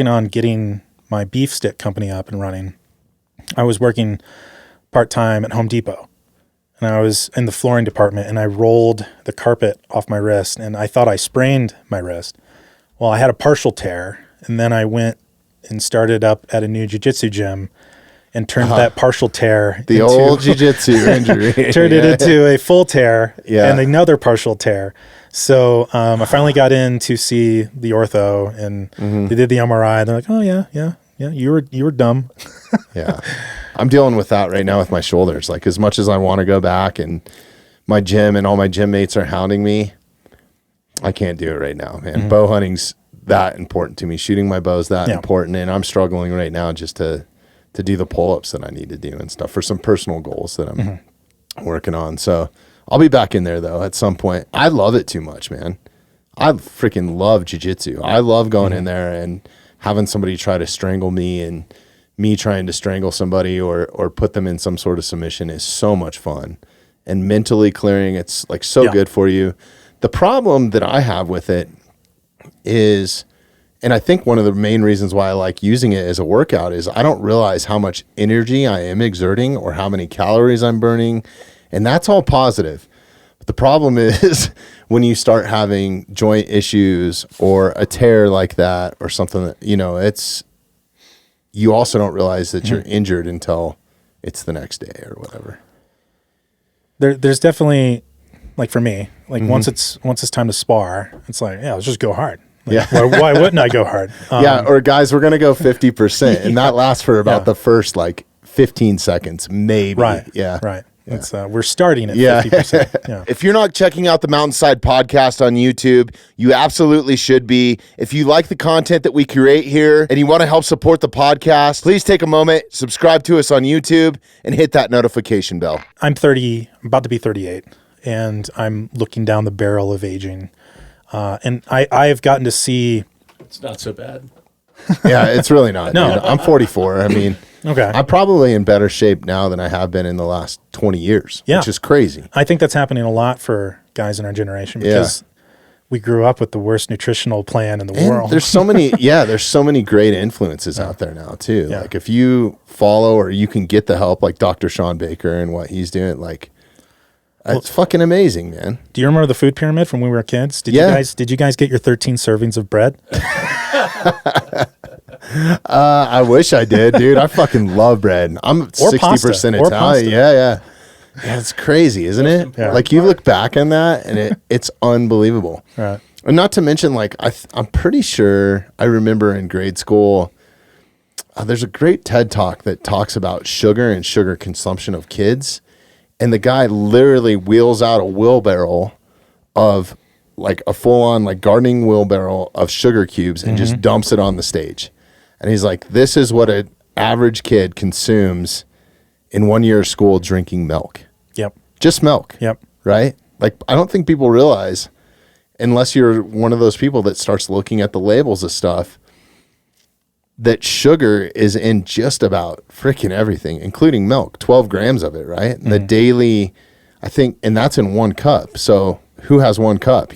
on getting my beef stick company up and running, I was working part-time at Home Depot, and I was in the flooring department, and I rolled the carpet off my wrist, and I thought I sprained my wrist. Well, I had a partial tear, and then I went and started up at a new jiu-jitsu gym and turned that partial tear into old jiu-jitsu injury. Turned it into a full tear and another partial tear. So I finally got in to see the ortho, and they did the MRI. They're like, oh, yeah, you were dumb. Yeah. I'm dealing with that right now with my shoulders. Like, as much as I want to go back and my gym and all my gym mates are hounding me, I can't do it right now, man. Bow hunting's that important to me. Shooting my bow's that important, and I'm struggling right now just to do the pull-ups that I need to do and stuff for some personal goals that I'm working on. So I'll be back in there though at some point. I love it too much, man. I freaking love jiu-jitsu. I love going in there and having somebody try to strangle me and me trying to strangle somebody or put them in some sort of submission is so much fun. And mentally clearing, it's like so good for you. The problem that I have with it is, and I think one of the main reasons why I like using it as a workout is I don't realize how much energy I am exerting or how many calories I'm burning. And that's all positive. But the problem is when you start having joint issues or a tear like that or something that, you also don't realize that you're injured until it's the next day or whatever. There's definitely, like for me, like once it's time to spar, it's like, let's just go hard. Like, why wouldn't I go hard? Or guys, we're going to go 50%. And that lasts for about the first 15 seconds, maybe. Right. Yeah. Right. Yeah. It's, we're starting at 50%. Yeah. If you're not checking out the Mountainside Podcast on YouTube, you absolutely should be. If you like the content that we create here and you want to help support the podcast, please take a moment, subscribe to us on YouTube, and hit that notification bell. I'm about to be 38, and I'm looking down the barrel of aging. And I have gotten to see. It's not so bad. Yeah, it's really not. No. Dude. I'm 44. I mean, okay. I'm probably in better shape now than I have been in the last 20 years, which is crazy. I think that's happening a lot for guys in our generation because we grew up with the worst nutritional plan in the world. There's so many, there's so many great influences out there now too. Yeah. Like if you follow or you can get the help, like Dr. Sean Baker and what he's doing, it's fucking amazing, man. Do you remember the food pyramid from when we were kids? Did you guys get your 13 servings of bread? I wish I did, dude. I fucking love bread. I'm 60% Italian. Yeah, it's crazy, isn't it? Yeah. Like you look back on that and it's unbelievable. Right. And not to mention, I'm pretty sure I remember in grade school, there's a great TED Talk that talks about sugar and sugar consumption of kids. And the guy literally wheels out a wheelbarrow of a full-on gardening wheelbarrow of sugar cubes and just dumps it on the stage. And he's like, this is what an average kid consumes in 1 year of school drinking milk. Yep. Just milk. Yep. Right? I don't think people realize, unless you're one of those people that starts looking at the labels of stuff, that sugar is in just about freaking everything, including milk, 12 grams of it, right? The daily, I think, and that's in 1 cup. So who has 1 cup,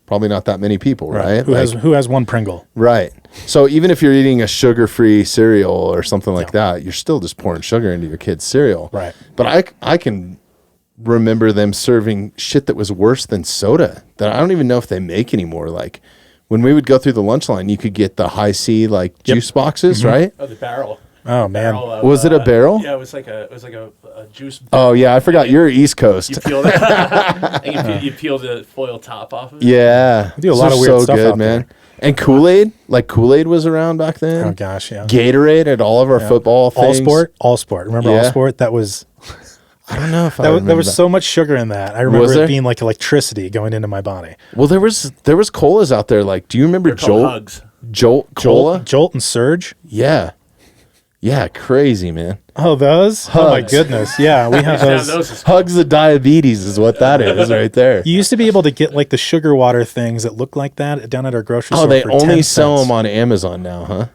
probably not that many people, right? Who has 1 Pringle? Right. So even if you're eating a sugar-free cereal or something like that, you're still just pouring sugar into your kid's cereal. Right. But I can remember them serving shit that was worse than soda that I don't even know if they make anymore. When we would go through the lunch line, you could get the high C juice boxes, right? Oh, the barrel. Oh man, was it a barrel? Yeah, it was like a juice. Oh yeah, I forgot. You're East Coast. You peel that. you peel the foil top off of it. Yeah, we do a lot of weird stuff out man. there. And Kool-Aid, Kool-Aid was around back then. Oh gosh, yeah. Gatorade at all of our football things. All sport. Remember All Sport? That was. I don't know if there was so much sugar in that. I remember it being like electricity going into my body. Well, there was colas out there. Do you remember Jolt Cola? Jolt and Surge? Yeah. Yeah, crazy, man. Oh, those? Hugs. Oh my goodness. Yeah, we have those. Hugs of diabetes is what that is right there. You used to be able to get the sugar water things that look like that down at our grocery store. Oh, they for only 10 sell cents. them on Amazon now, huh?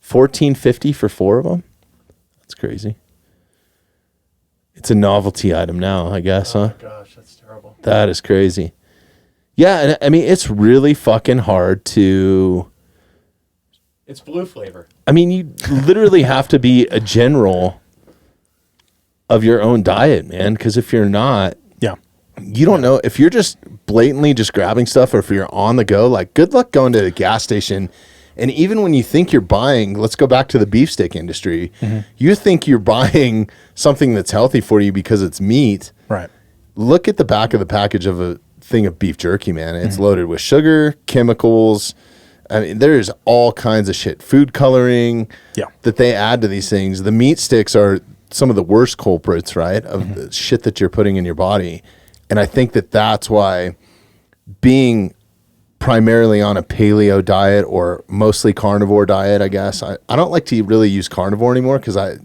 $14.50 for 4 of them? That's crazy. It's a novelty item now, I guess, huh? Oh my gosh, that's terrible. That is crazy. Yeah, and I mean, it's really fucking hard to... It's blue flavor. I mean, you literally have to be a general of your own diet, man, because if you're not... Yeah. You don't know. If you're just blatantly just grabbing stuff or if you're on the go, good luck going to the gas station. And even when you think you're buying, let's go back to the beef stick industry. Mm-hmm. You think you're buying something that's healthy for you because it's meat. Right. Look at the back of the package of a thing of beef jerky, man. It's loaded with sugar, chemicals. I mean, there's all kinds of shit. Food coloring that they add to these things. The meat sticks are some of the worst culprits, right, of the shit that you're putting in your body. And I think that that's why being primarily on a paleo diet or mostly carnivore diet, I guess. I don't like to really use carnivore anymore because I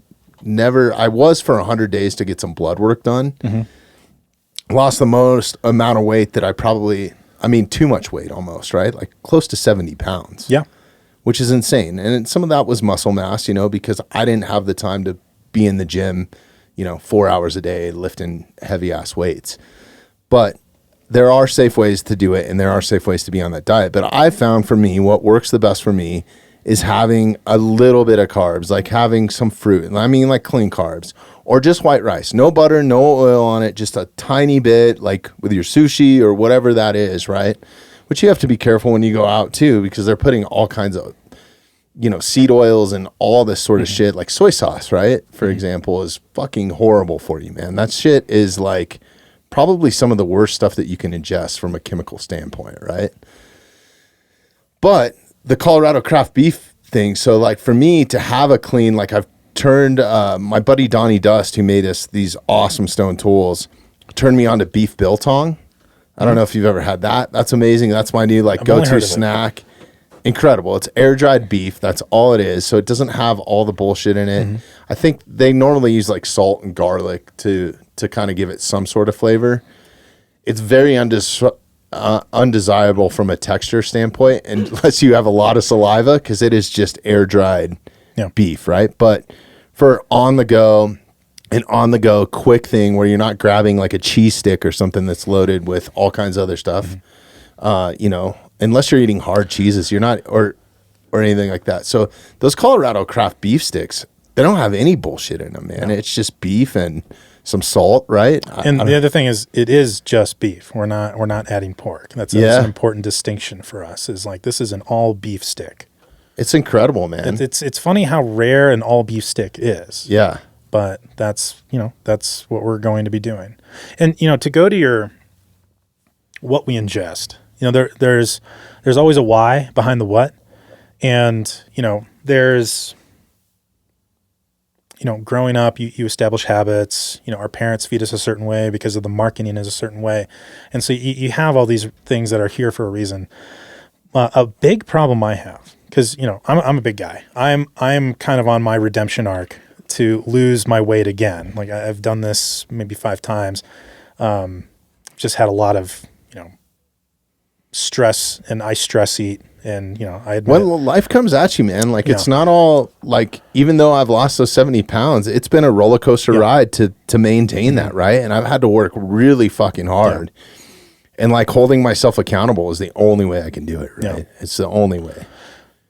was for 100 days to get some blood work done. Mm-hmm. Lost the most amount of weight that too much weight almost, right? Close to 70 pounds. Yeah. which is insane. And some of that was muscle mass, because I didn't have the time to be in the gym, 4 hours a day lifting heavy ass weights. But there are safe ways to do it, and there are safe ways to be on that diet. But I found for me, what works the best for me is having a little bit of carbs, like having some fruit. And I mean like clean carbs, or just white rice. No butter, no oil on it, just a tiny bit, like with your sushi or whatever that is, right? Which you have to be careful when you go out too, because they're putting all kinds of, seed oils and all this sort of shit, like soy sauce, right? For example, is fucking horrible for you, man. That shit is like probably some of the worst stuff that you can ingest from a chemical standpoint, right? But the Colorado craft beef thing, so like for me to have a clean, like I've turned my buddy Donnie Dust, who made us these awesome stone tools, turned me on to beef biltong. I don't know if you've ever had that. That's amazing. That's my new go-to snack. Incredible. It's air dried beef. That's all it is. So it doesn't have all the bullshit in it. I think they normally use like salt and garlic to kind of give it some sort of flavor. It's very undesirable from a texture standpoint, unless you have a lot of saliva, because it is just air dried beef, right? But for on the go quick thing where you're not grabbing like a cheese stick or something that's loaded with all kinds of other stuff, unless you're eating hard cheeses, you're not, or anything like that. So those Colorado craft beef sticks, they don't have any bullshit in them, man. No. It's just beef and some salt, right? And the other thing is, it is just beef. We're not adding pork. That's an important distinction for us. Is like, this is an all beef stick. It's incredible, man. It's funny how rare an all beef stick is. Yeah. But that's what we're going to be doing. And to go to what we ingest, there's always a why behind the what. And there's growing up, you establish habits. Our parents feed us a certain way because of the marketing is a certain way. And so you have all these things that are here for a reason. A big problem I have, because, I'm a big guy. I'm kind of on my redemption arc to lose my weight again. Like I've done this maybe 5 times. Just had a lot of, stress, and I stress eat. And, I admit, well, life comes at you, man. Like it's not all like, even though I've lost those 70 pounds, it's been a roller coaster ride to maintain that. Right. And I've had to work really fucking hard, and like holding myself accountable is the only way I can do it. Right. Yeah. It's the only way.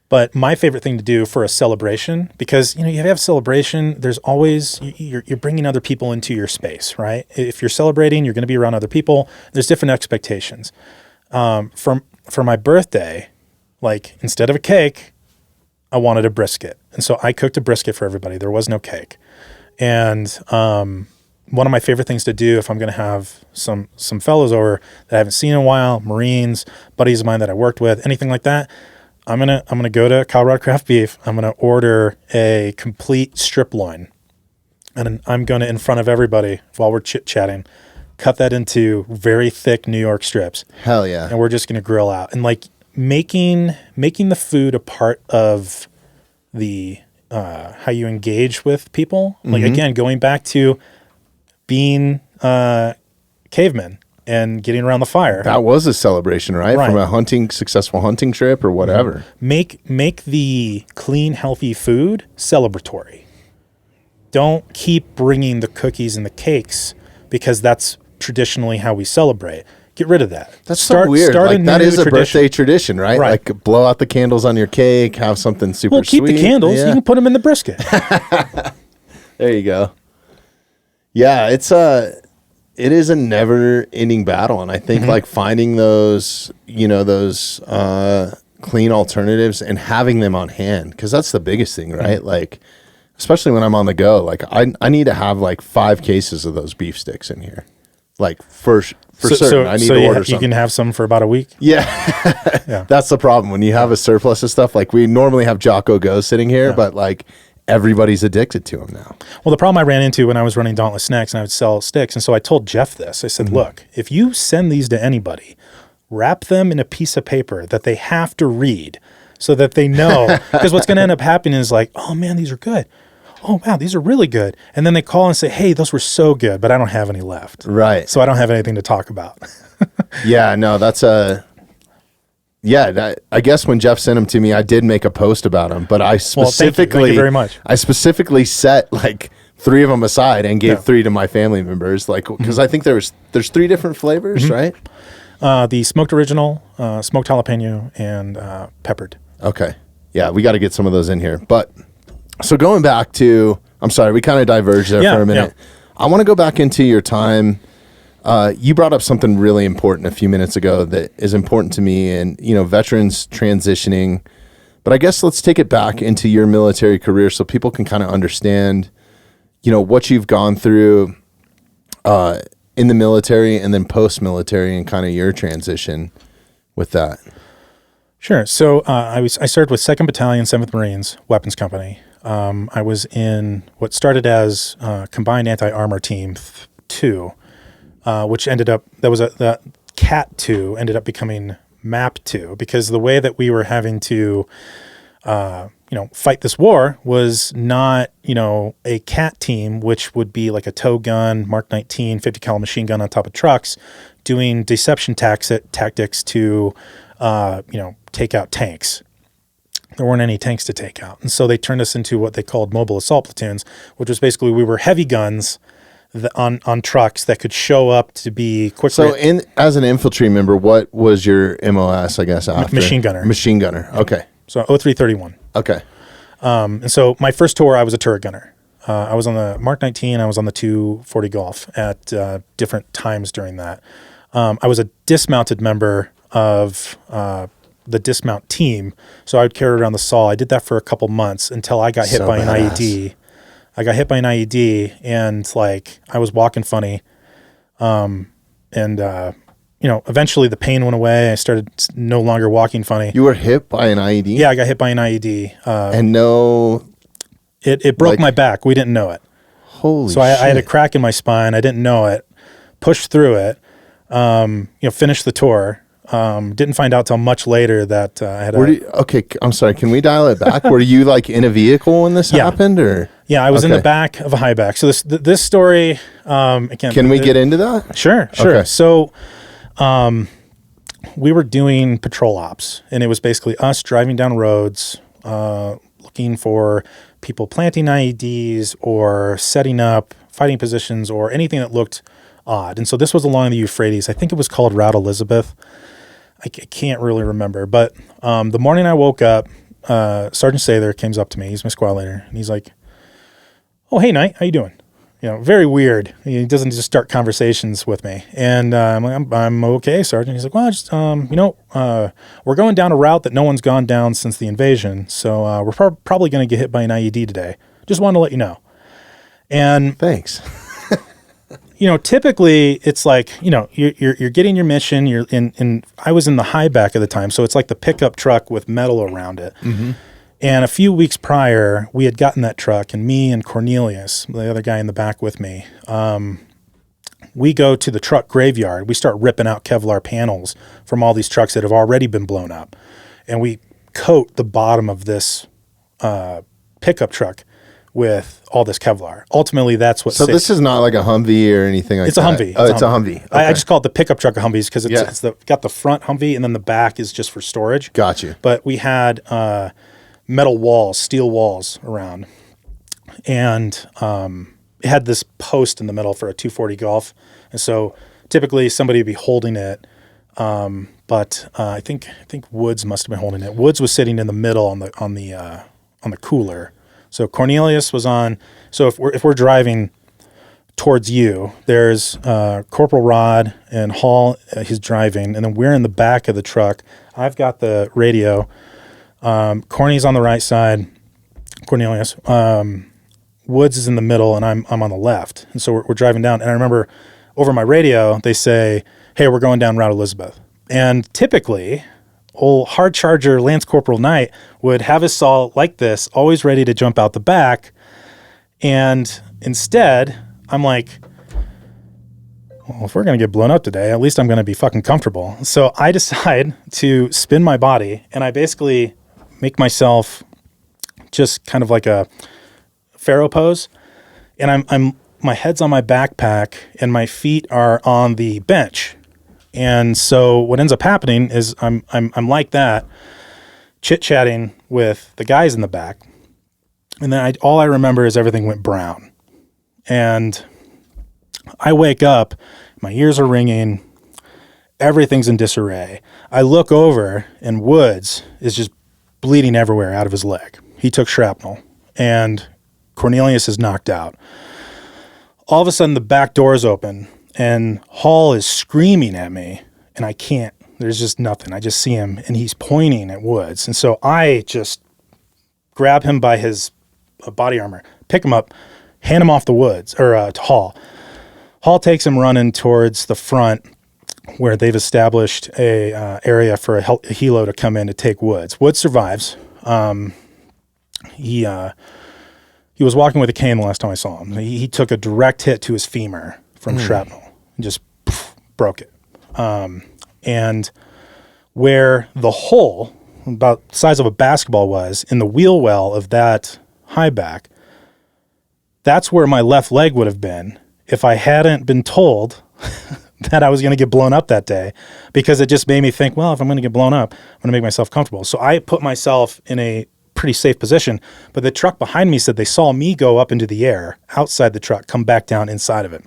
But my favorite thing to do for a celebration, because, you have celebration, there's always, you're bringing other people into your space, right? If you're celebrating, you're going to be around other people. There's different expectations. For my birthday, like instead of a cake, I wanted a brisket. And so I cooked a brisket for everybody. There was no cake. And one of my favorite things to do if I'm going to have some fellows over that I haven't seen in a while, Marines, buddies of mine that I worked with, anything like that, I'm gonna go to Colorado Craft Beef. I'm gonna order a complete strip loin, and I'm gonna, in front of everybody while we're chit-chatting, cut that into very thick New York strips. Hell yeah! And we're just gonna grill out, and like making the food a part of the how you engage with people. Like again, going back to being cavemen and getting around the fire. That was a celebration, right? From a successful hunting trip or whatever. Make the clean, healthy food celebratory. Don't keep bringing the cookies and the cakes, because that's traditionally how we celebrate. Get rid of that. That's so weird. Like, that is a birthday tradition, right? Like blow out the candles on your cake, have something super sweet. Well, keep the candles. Yeah. You can put them in the brisket. There you go. Yeah, it is a never-ending battle, and I think like finding those clean alternatives and having them on hand, because that's the biggest thing, right? Like, especially when I'm on the go, like I need to have like 5 cases of those beef sticks in here, like for certain. I need to order some. You can have some for about a week. Yeah, that's the problem when you have a surplus of stuff. Like we normally have Jocko Go sitting here, but like everybody's addicted to them now. Well, the problem I ran into when I was running Dauntless Snacks and I would sell sticks, and so I told Jeff this. I said, look, if you send these to anybody, wrap them in a piece of paper that they have to read so that they know. Because what's going to end up happening is like, oh man, these are good. Oh wow, these are really good. And then they call and say, hey, those were so good, but I don't have any left. Right. So I don't have anything to talk about. Yeah, no, that's I guess when Jeff sent them to me, I did make a post about them, but I specifically, thank you very much. I specifically set like 3 of them aside and gave 3 to my family members, like, because I think there's 3 different flavors, right? The smoked original, smoked jalapeno, and peppered. Okay. Yeah, we got to get some of those in here. But so going back to, I'm sorry, we kind of diverged there for a minute. Yeah. I want to go back into your time. You brought up something really important a few minutes ago that is important to me, and, you know, veterans transitioning. But I guess let's take it back into your military career so people can kind of understand, you know, what you've gone through in the military and then post-military and kind of your transition with that. Sure. So I served with 2nd Battalion, 7th Marines, Weapons Company. I was in what started as Combined Anti-Armor Team 2, which ended up, the CAT 2 ended up becoming MAP 2, because the way that we were having to, fight this war was not, a CAT team, which would be like a tow gun, Mark 19, 50 cal machine gun on top of trucks, doing deception tactics to, take out tanks. There weren't any tanks to take out. And so they turned us into what they called mobile assault platoons, which was basically, we were heavy guns on trucks that could show up to be quickly. So as an infantry member, what was your MOS, I guess, after? Machine gunner. Machine gunner. Okay. So 0331. Okay. And so my first tour, I was a turret gunner. I was on the Mark 19. I was on the 240 Golf at different times during that. I was a dismounted member of the dismount team, so I would carry around the saw. I did that for a couple months until I got hit by an IED. I got hit by an IED, and like I was walking funny, eventually the pain went away. I started no longer walking funny. You were hit by an IED? Yeah, I got hit by an IED. And no... It broke my back. We didn't know it. Holy shit. So I had a crack in my spine. I didn't know it. Pushed through it. Finished the tour. Didn't find out till much later that I had okay, I'm sorry. Can we dial it back? Were you like in a vehicle when this happened, or? Yeah, I was in the back of a high back. So this story, Can we get into that? Sure. Okay. So, we were doing patrol ops, and it was basically us driving down roads, looking for people planting IEDs or setting up fighting positions or anything that looked odd. And so this was along the Euphrates. I think it was called Route Elizabeth. I can't really remember. But the morning I woke up, Sergeant Sather comes up to me. He's my squad leader. And he's like, "Oh, hey, Knight, how you doing?" Very weird. He doesn't just start conversations with me. And I'm like, I'm okay, Sergeant. He's like, well, just, we're going down a route that no one's gone down since the invasion. So we're probably going to get hit by an IED today. Just wanted to let you know. And thanks. Typically it's like, you're getting your mission. You're in. I was in the high back at the time, so it's like the pickup truck with metal around it. Mm-hmm. And a few weeks prior, we had gotten that truck, and me and Cornelius, the other guy in the back with me, we go to the truck graveyard. We start ripping out Kevlar panels from all these trucks that have already been blown up, and we coat the bottom of this pickup truck with all this Kevlar. Ultimately, that's what. So this is not like a Humvee or anything like that. It's a Humvee. Oh, it's a Humvee. Okay. I just call it the pickup truck of Humvees because it's got the front Humvee, and then the back is just for storage. Got you. But we had metal walls, steel walls around, and it had this post in the middle for a 240 Golf, and so typically somebody would be holding it. But I think Woods must have been holding it. Woods was sitting in the middle on the cooler. So Cornelius was on. So if we're driving towards you, there's Corporal Rod and Hall. He's driving, and then we're in the back of the truck. I've got the radio. Corny's on the right side. Cornelius. Woods is in the middle, and I'm on the left. And so we're driving down. And I remember over my radio they say, "Hey, we're going down Route Elizabeth." And typically, old hard charger Lance Corporal Knight would have his saw like this, always ready to jump out the back. And instead, I'm like, well, if we're going to get blown up today, at least I'm going to be fucking comfortable. So I decide to spin my body, and I basically make myself just kind of like a pharaoh pose. And my head's on my backpack, and my feet are on the bench. And so what ends up happening is I'm like that, chit-chatting with the guys in the back. And then all I remember is everything went brown. And I wake up, my ears are ringing, everything's in disarray. I look over and Woods is just bleeding everywhere out of his leg. He took shrapnel and Cornelius is knocked out. All of a sudden the back door's open and Hall is screaming at me and I can't, there's just nothing. I just see him and he's pointing at Woods. And so I just grab him by his body armor, pick him up, hand him off to Woods, or to Hall. Hall takes him running towards the front where they've established a area for a helo to come in to take Woods. Woods survives. He was walking with a cane the last time I saw him. He took a direct hit to his femur from shrapnel and just broke it. And where the hole, about the size of a basketball, was in the wheel well of that high back, that's where my left leg would have been if I hadn't been told that I was going to get blown up that day, because it just made me think, well, if I'm going to get blown up, I'm going to make myself comfortable. So I put myself in a pretty safe position, but the truck behind me said they saw me go up into the air outside the truck, come back down inside of it.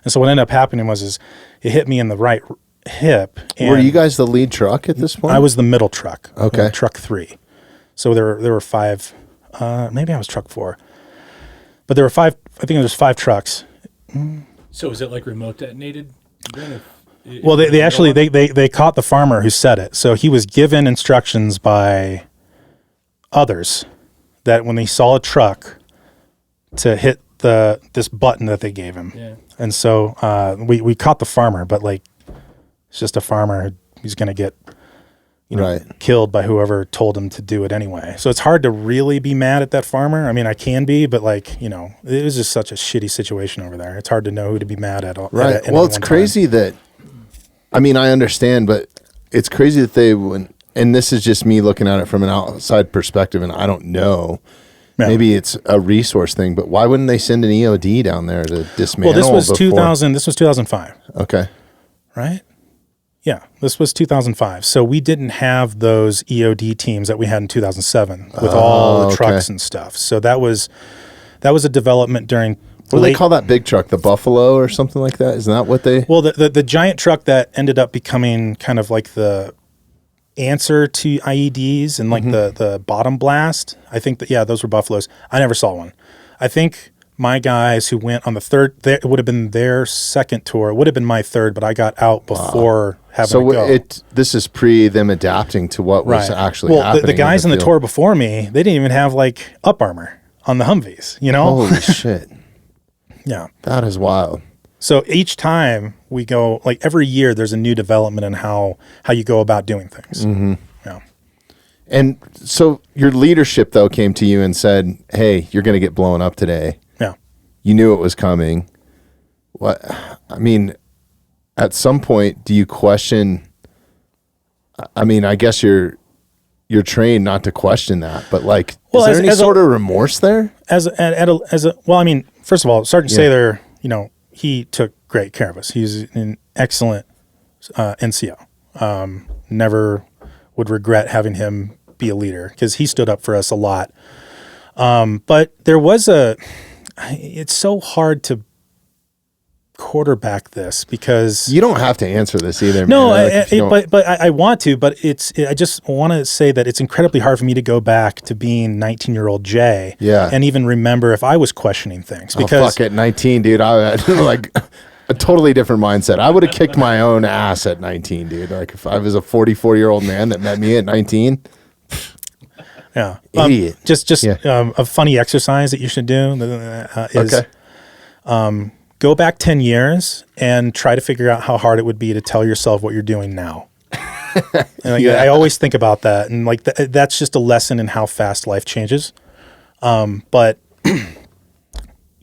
And so what ended up happening was it hit me in the right hip. Were you guys the lead truck at this point? I was the middle truck. Okay. Truck 3. So there were 5, maybe I was truck 4. But there were 5, I think there was 5 trucks. So was it like remote detonated? Well, they actually they caught the farmer who said it. So he was given instructions by others that when they saw a truck to hit this button that they gave him. Yeah. And so we caught the farmer, but like it's just a farmer who's going to get killed by whoever told him to do it anyway. So it's hard to really be mad at that farmer. I mean, I can be, but like, it was just such a shitty situation over there. It's hard to know who to be mad at. Right. Well, it's crazy that, I mean, I understand, but it's crazy that they wouldn't, and this is just me looking at it from an outside perspective, and I don't know. Yeah. Maybe it's a resource thing, but why wouldn't they send an EOD down there to dismantle? Well, this was 2005. Okay. Right? Yeah, this was 2005. So we didn't have those EOD teams that we had in 2007 with all the trucks and stuff. So that was a development during. What do they call that big truck? The Buffalo or something like that? Isn't that what they? Well, the giant truck that ended up becoming kind of like the answer to IEDs and like the bottom blast. I think those were Buffaloes. I never saw one. I think my guys who went on the third, it would have been their second tour. It would have been my third, but I got out before having to go. So this is pre them adapting to what was actually happening. The guys in the tour before me, they didn't even have like up armor on the Humvees, Holy shit. Yeah. That is wild. So each time we go, like every year, there's a new development in how you go about doing things. Mm-hmm. Yeah. And so your leadership, though, came to you and said, hey, you're going to get blown up today. Yeah. You knew it was coming. What? I mean, at some point, do you question? I mean, I guess you're trained not to question that, but like, is there any sort of remorse there? Well, I mean, first of all, Sergeant Sather, he took great care of us. He's an excellent NCO. Never would regret having him be a leader because he stood up for us a lot. But there was it's so hard to quarterback this because you don't have to answer this either. No, but I want to. But I just want to say that it's incredibly hard for me to go back to being 19-year-old Jay, and even remember if I was questioning things. Because at 19, dude, I had like a totally different mindset. I would have kicked my own ass at 19, dude. Like if I was a 44-year-old man that met me at 19. Yeah, idiot. A funny exercise that you should do is. Go back 10 years and try to figure out how hard it would be to tell yourself what you're doing now. I always think about that. And like that's just a lesson in how fast life changes. But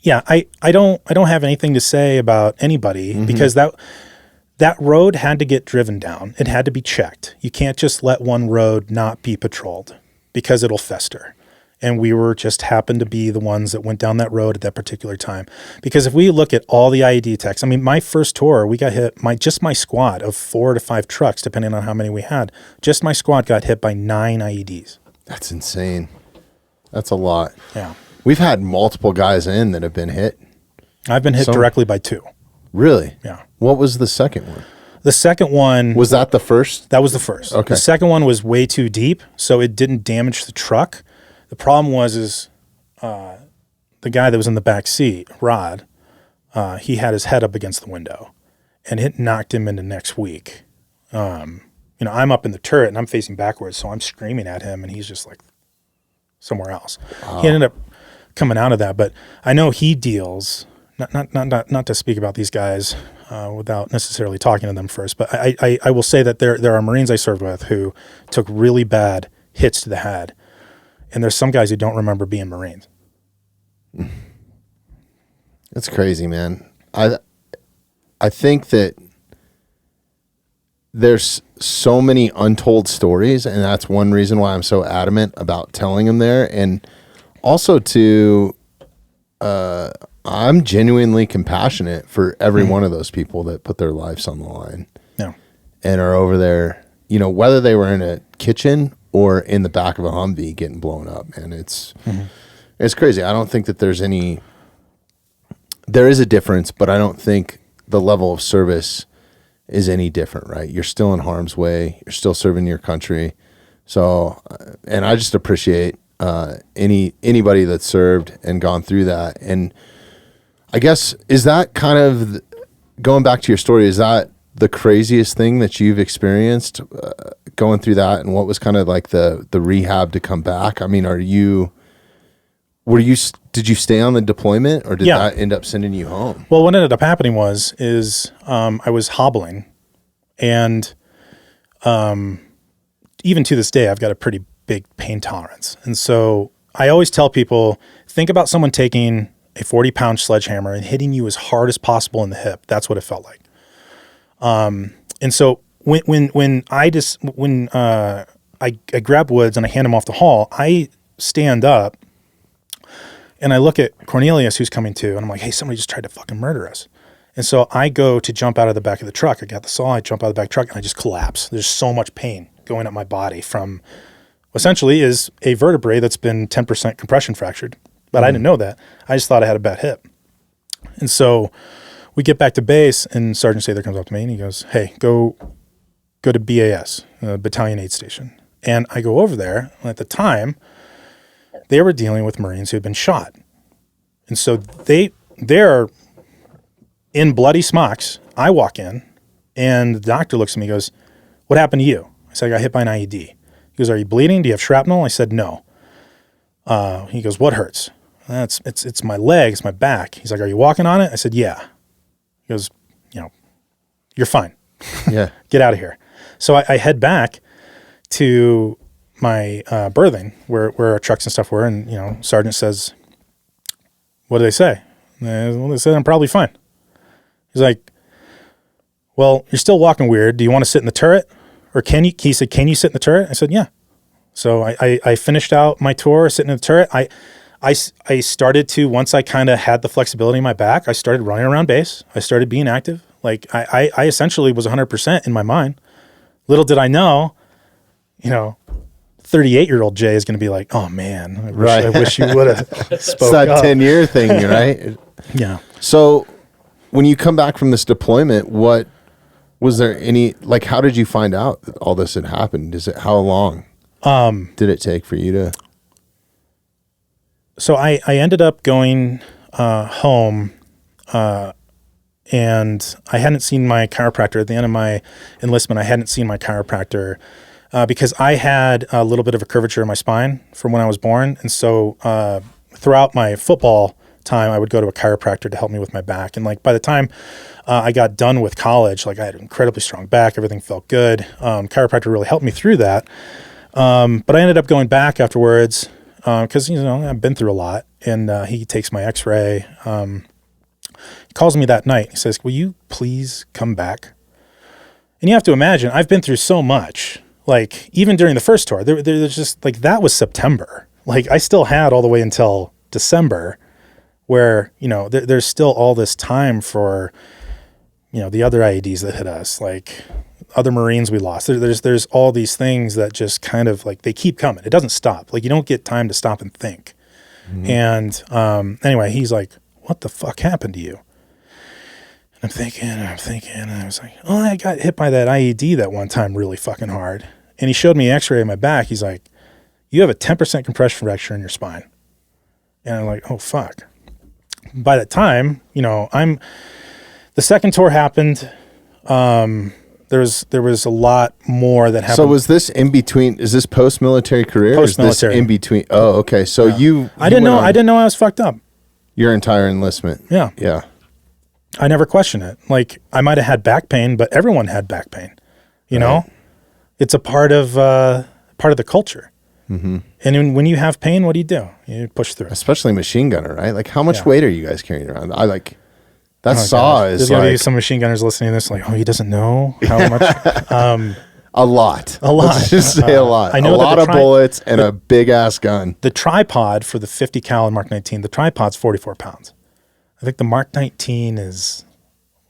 yeah, I don't have anything to say about anybody because that road had to get driven down. It had to be checked. You can't just let one road not be patrolled because it'll fester. And we were just happened to be the ones that went down that road at that particular time. Because if we look at all the IED techs, I mean, my first tour, we got hit, my squad of 4 to 5 trucks, depending on how many we had, just my squad got hit by 9 IEDs. That's insane. That's a lot. Yeah. We've had multiple guys in that have been hit. I've been hit directly by 2. Really? Yeah. What was the second one? The second one... Was that the first? That was the first. Okay. The second one was way too deep, so it didn't damage the truck. The problem was the guy that was in the back seat, Rod, he had his head up against the window, and it knocked him into next week. I'm up in the turret, and I'm facing backwards, so I'm screaming at him, and he's just like somewhere else. Wow. He ended up coming out of that, but I know he deals, not to speak about these guys without necessarily talking to them first, but I will say that there are Marines I served with who took really bad hits to the head. And there's some guys who don't remember being Marines. That's crazy, man. I think that there's so many untold stories, and that's one reason why I'm so adamant about telling them there. And also I'm genuinely compassionate for every one of those people that put their lives on the line. Yeah. And are over there, whether they were in a kitchen or in the back of a Humvee getting blown up, man. It's crazy. I don't think that there is a difference, but I don't think the level of service is any different, right? You're still in harm's way. You're still serving your country. So, and I just appreciate anybody that's served and gone through that. And I guess, is that kind of, going back to your story, is that the craziest thing that you've experienced going through that, and what was kind of like the rehab to come back? I mean, did you stay on the deployment, or did that end up sending you home? Well, what ended up happening was I was hobbling, and even to this day, I've got a pretty big pain tolerance. And so I always tell people, think about someone taking a 40-pound sledgehammer and hitting you as hard as possible in the hip. That's what it felt like. And so when I grab Woods and I hand him off the hall, I stand up and I look at Cornelius, who's coming to, and I'm like, hey, somebody just tried to fucking murder us. And so I go to jump out of the back of the truck. I got the saw, I jump out of the back truck, and I just collapse. There's so much pain going up my body from essentially is a vertebrae that's been 10% compression fractured. But I didn't know that. I just thought I had a bad hip. And so we get back to base, and Sergeant Sather comes up to me, and he goes, hey, go to BAS, Battalion Aid Station. And I go over there, and at the time, they were dealing with Marines who had been shot. And so they're in bloody smocks. I walk in, and the doctor looks at me and goes, what happened to you? I said, I got hit by an IED. He goes, are you bleeding? Do you have shrapnel? I said, no. He goes, what hurts? It's my leg, it's my back. He's like, are you walking on it? I said, yeah. He goes, you're fine. Yeah. Get out of here. So I head back to my berthing where our trucks and stuff were, and Sergeant says, what do they say? Well, they said I'm probably fine. He's like, well, you're still walking weird. Do you want to sit in the turret? Or he said, can you sit in the turret? I said, yeah. So I finished out my tour sitting in the turret. I started to, once I kind of had the flexibility in my back, I started running around base. I started being active. Like I essentially was 100% in my mind. Little did I know, 38-year-old Jay is going to be like, oh man, I wish you would have spoke It's that up. 10-year thing, right? Yeah. So when you come back from this deployment, what was there any, like, how did you find out that all this had happened? How long did it take for you to? So I ended up going home, and I hadn't seen my chiropractor at the end of my enlistment. I hadn't seen my chiropractor because I had a little bit of a curvature in my spine from when I was born. And so throughout my football time, I would go to a chiropractor to help me with my back. And like by the time I got done with college, like I had an incredibly strong back. Everything felt good. Chiropractor really helped me through that. But I ended up going back afterwards because, I've been through a lot. And he takes my x-ray. He calls me that night. He says, will you please come back? And you have to imagine, I've been through so much. Like, even during the first tour, there's just, like, that was September. like I still had all the way until December where, you know, there's still all this time for, you know, the other IEDs that hit us, like other Marines we lost. There's all these things that just kind of like, they keep coming. It doesn't stop. Like you don't get time to stop and think. And anyway, he's like, what the fuck happened to you? And I'm thinking, and I was like, oh, I got hit by that IED that one time really fucking hard. And he showed me an x-ray of my back. He's like, you have a 10% compression fracture in your spine. And I'm like, oh, fuck. By that time, you know, the second tour happened. There was a lot more that happened. So was this in between? Is this post-military career? Post-military. Or is this in between? Oh, okay. So I didn't know I was fucked up. Your entire enlistment. Yeah. Yeah. I never questioned it. Like I might have had back pain, but everyone had back pain. You know, it's a part of the culture. Mm-hmm. And when you have pain, what do? You push through. Especially machine gunner, right? Like how much weight are you guys carrying around? That saw God. is There's gonna be some machine gunners listening to this, like, oh, he doesn't know how much. A lot. Let's just say a lot. I know a lot of bullets and a big ass gun. The tripod for the 50 cal Mark 19, the tripod's 44 pounds. I think the Mark 19 is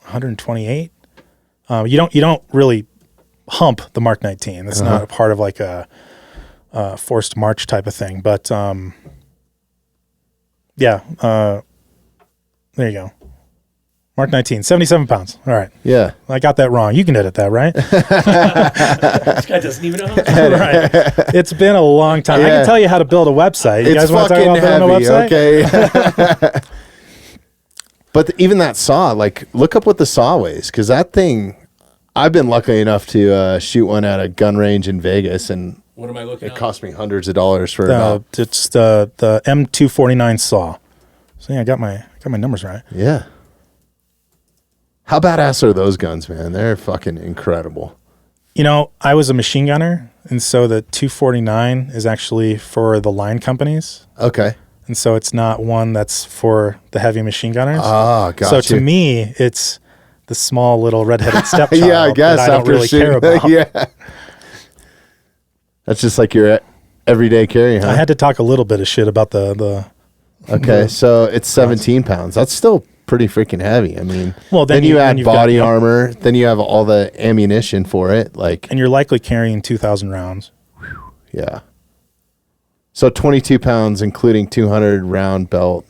128. You don't really hump the Mark 19. That's not a part of like a forced march type of thing. But there you go. Mark 19, 77 pounds. All right. Yeah. I got that wrong. You can edit that, right? This guy doesn't even know. Right. It's been a long time. I can tell you how to build a website. You guys want to talk about building a website? Okay. But even that saw, like, look up what the saw weighs, because that thing, I've been lucky enough to shoot one at a gun range in Vegas, and What am I looking it at? cost me hundreds of dollars for about. It's the M249 saw. So yeah, I got my numbers right. Yeah. How badass are those guns, man? They're fucking incredible. You know, I was a machine gunner, and so the 249 is actually for the line companies. Okay. And so it's not one that's for the heavy machine gunners. Ah, gotcha. So to me, it's the small little redheaded stepchild yeah, I guess that I don't really care about. Yeah. That's just like your everyday carry, huh? I had to talk a little bit of shit about the Okay, so it's 17 pounds. That's still pretty freaking heavy. I mean, well, then you add body armor, then you have all the ammunition for it, like, and you're likely carrying 2,000 rounds. yeah. So 22 pounds, including 200 round belt.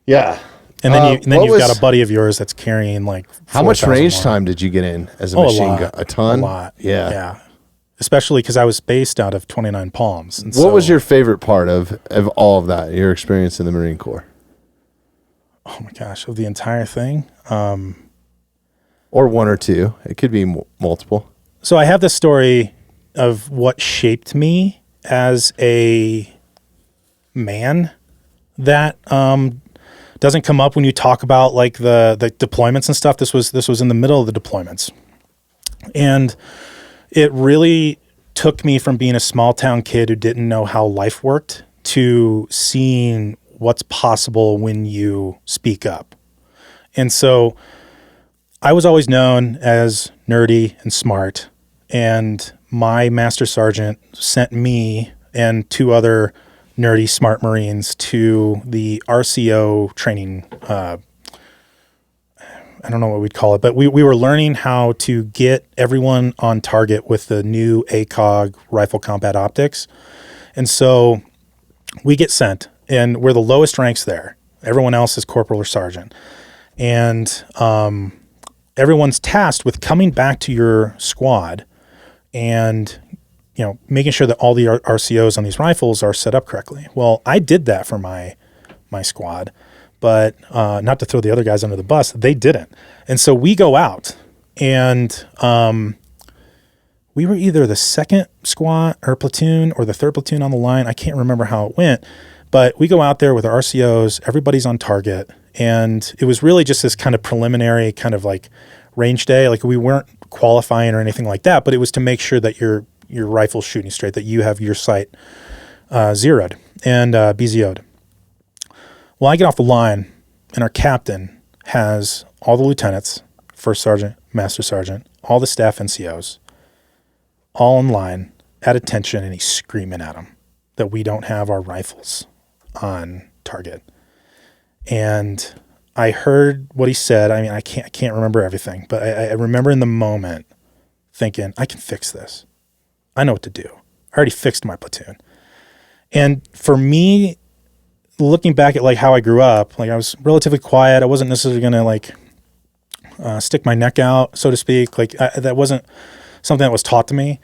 Yeah. And then you've got a buddy of yours that's carrying like 4,000 how much range more. time did you get in as a machine gun? A ton? A lot. Yeah. Yeah. Especially because I was based out of 29 Palms. And what was your favorite part of all of that, your experience in the Marine Corps? Oh my gosh, of the entire thing? Or one or two. It could be multiple. So I have this story of what shaped me as a man that doesn't come up when you talk about like the deployments and stuff. This was in the middle of the deployments. And it really took me from being a small town kid who didn't know how life worked to seeing what's possible when you speak up. And so I was always known as nerdy and smart, and my master sergeant sent me and two other nerdy smart Marines to the RCO training. I don't know what we'd call it, but we were learning how to get everyone on target with the new ACOG rifle combat optics. And so we get sent, and we're the lowest ranks there. Everyone else is corporal or sergeant. And everyone's tasked with coming back to your squad and, you know, making sure that all the RCOs on these rifles are set up correctly. Well, I did that for my squad, but not to throw the other guys under the bus, they didn't. And so we go out, and we were either the second squad or platoon or the third platoon on the line. I can't remember how it went, but we go out there with our RCOs, everybody's on target, and it was really just this kind of preliminary kind of like range day. Like we weren't qualifying or anything like that, but it was to make sure that your rifle's shooting straight, that you have your sight zeroed and BZO'd. Well, I get off the line, and our captain has all the lieutenants, first sergeant, master sergeant, all the staff NCOs, all in line at attention and he's screaming at him that we don't have our rifles on target. And I heard what he said. I mean, I can't remember everything, but I remember in the moment thinking, I can fix this. I know what to do. I already fixed my platoon. And for me, looking back at like how I grew up, like I was relatively quiet. I wasn't necessarily going to like stick my neck out, so to speak. Like that wasn't something that was taught to me.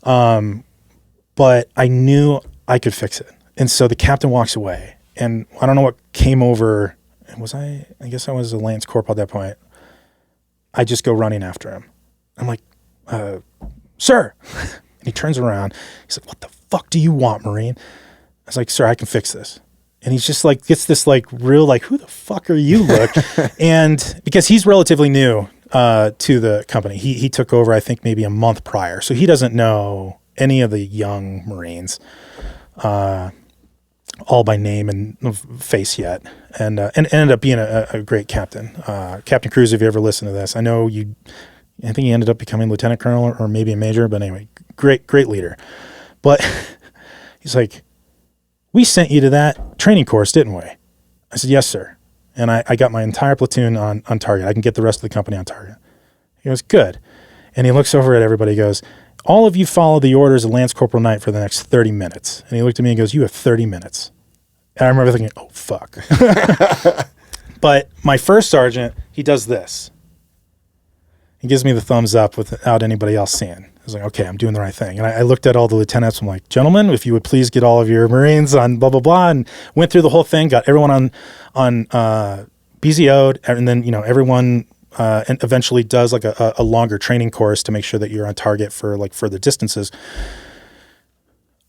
But I knew I could fix it. And so the captain walks away, and I don't know what came over. I guess I was a Lance Corporal at that point. I just go running after him. I'm like, sir. And he turns around. He's like, what the fuck do you want, Marine? I was like, sir, I can fix this. And he's just like, gets this like real, like, who the fuck are you look? And because he's relatively new to the company. He took over, I think, maybe a month prior. So he doesn't know any of the young Marines, all by name and face yet. And ended up being a great captain. Captain Cruz, if you ever listen to this, I think he ended up becoming lieutenant colonel or maybe a major, but anyway, great leader. But he's like, we sent you to that training course, didn't we? I said, yes, sir. And I got my entire platoon on target. I can get the rest of the company on target. He goes, good. And he looks over at everybody. He goes, all of you follow the orders of Lance Corporal Knight for the next 30 minutes. And he looked at me and goes, you have 30 minutes. And I remember thinking, oh, fuck. But my first sergeant, he does this. He gives me the thumbs up without anybody else seeing. I was like, okay, I'm doing the right thing. And I looked at all the lieutenants. I'm like, gentlemen, if you would please get all of your Marines on blah, blah, blah, and went through the whole thing, got everyone on BZO'd, and then, everyone and eventually does like a longer training course to make sure that you're on target for like further distances.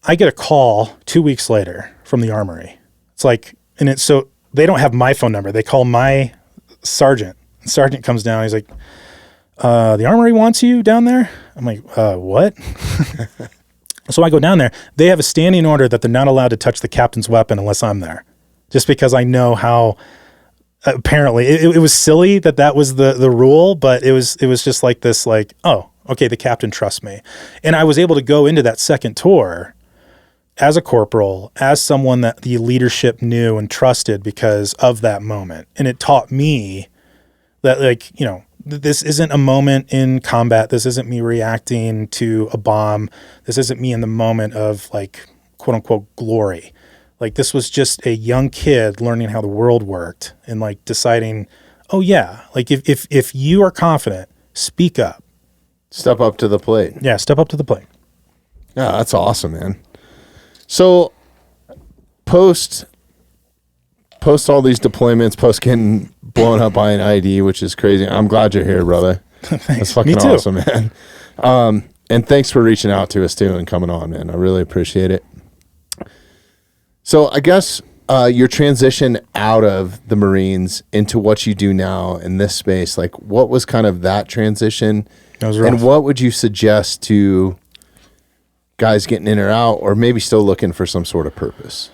I get a call 2 weeks later from the armory. It's like, so they don't have my phone number. They call my sergeant. The sergeant comes down. He's like, the armory wants you down there. I'm like, what? So I go down there. They have a standing order that they're not allowed to touch the captain's weapon unless I'm there, just because I know how. Apparently, it was silly that was the rule, but it was just like this, like, oh, okay, the captain trusts me, and I was able to go into that second tour as a corporal, as someone that the leadership knew and trusted because of that moment, and it taught me that, like, this isn't a moment in combat. This isn't me reacting to a bomb. This isn't me in the moment of, like, quote unquote glory. Like, this was just a young kid learning how the world worked and like deciding, oh yeah, like if you are confident, speak up. Step up to the plate. Yeah, step up to the plate. Yeah, that's awesome, man. So post all these deployments, post getting blown up by an ID, which is crazy. I'm glad you're here, brother. Thanks. That's fucking awesome, man. And thanks for reaching out to us too and coming on, man. I really appreciate it. So I guess your transition out of the Marines into what you do now in this space, like what was kind of that transition? That was rough. And what would you suggest to guys getting in or out, or maybe still looking for some sort of purpose?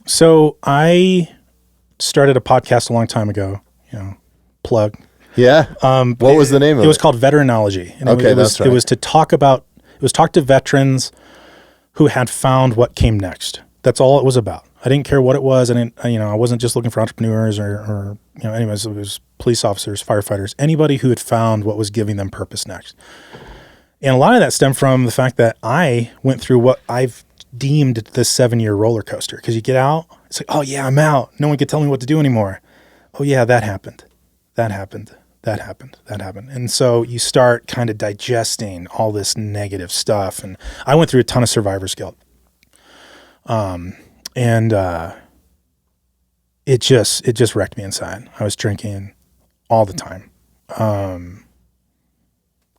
So I started a podcast a long time ago, plug. Yeah. What was the name of it? It was called Veterinology. And that's right. It was to talk to veterans who had found what came next. That's all it was about. I didn't care what it was. I wasn't just looking for entrepreneurs or anyways, it was police officers, firefighters, anybody who had found what was giving them purpose next. And a lot of that stemmed from the fact that I went through what I've deemed this 7-year roller coaster. Because you get out, it's like, oh yeah, I'm out. No one can tell me what to do anymore. Oh yeah, that happened. That happened. That happened. That happened. And so you start kind of digesting all this negative stuff. And I went through a ton of survivor's guilt. It just wrecked me inside. I was drinking all the time.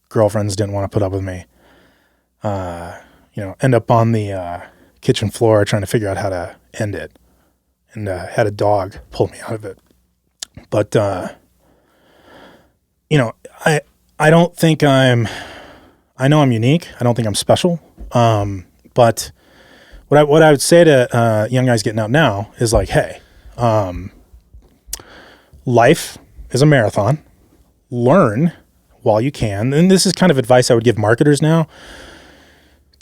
Girlfriends didn't want to put up with me. End up on the kitchen floor trying to figure out how to end it. And had a dog pull me out of it. But I don't think I know I'm unique. I don't think I'm special. But what I would say to young guys getting out now is like, hey, life is a marathon. Learn while you can. And this is kind of advice I would give marketers now.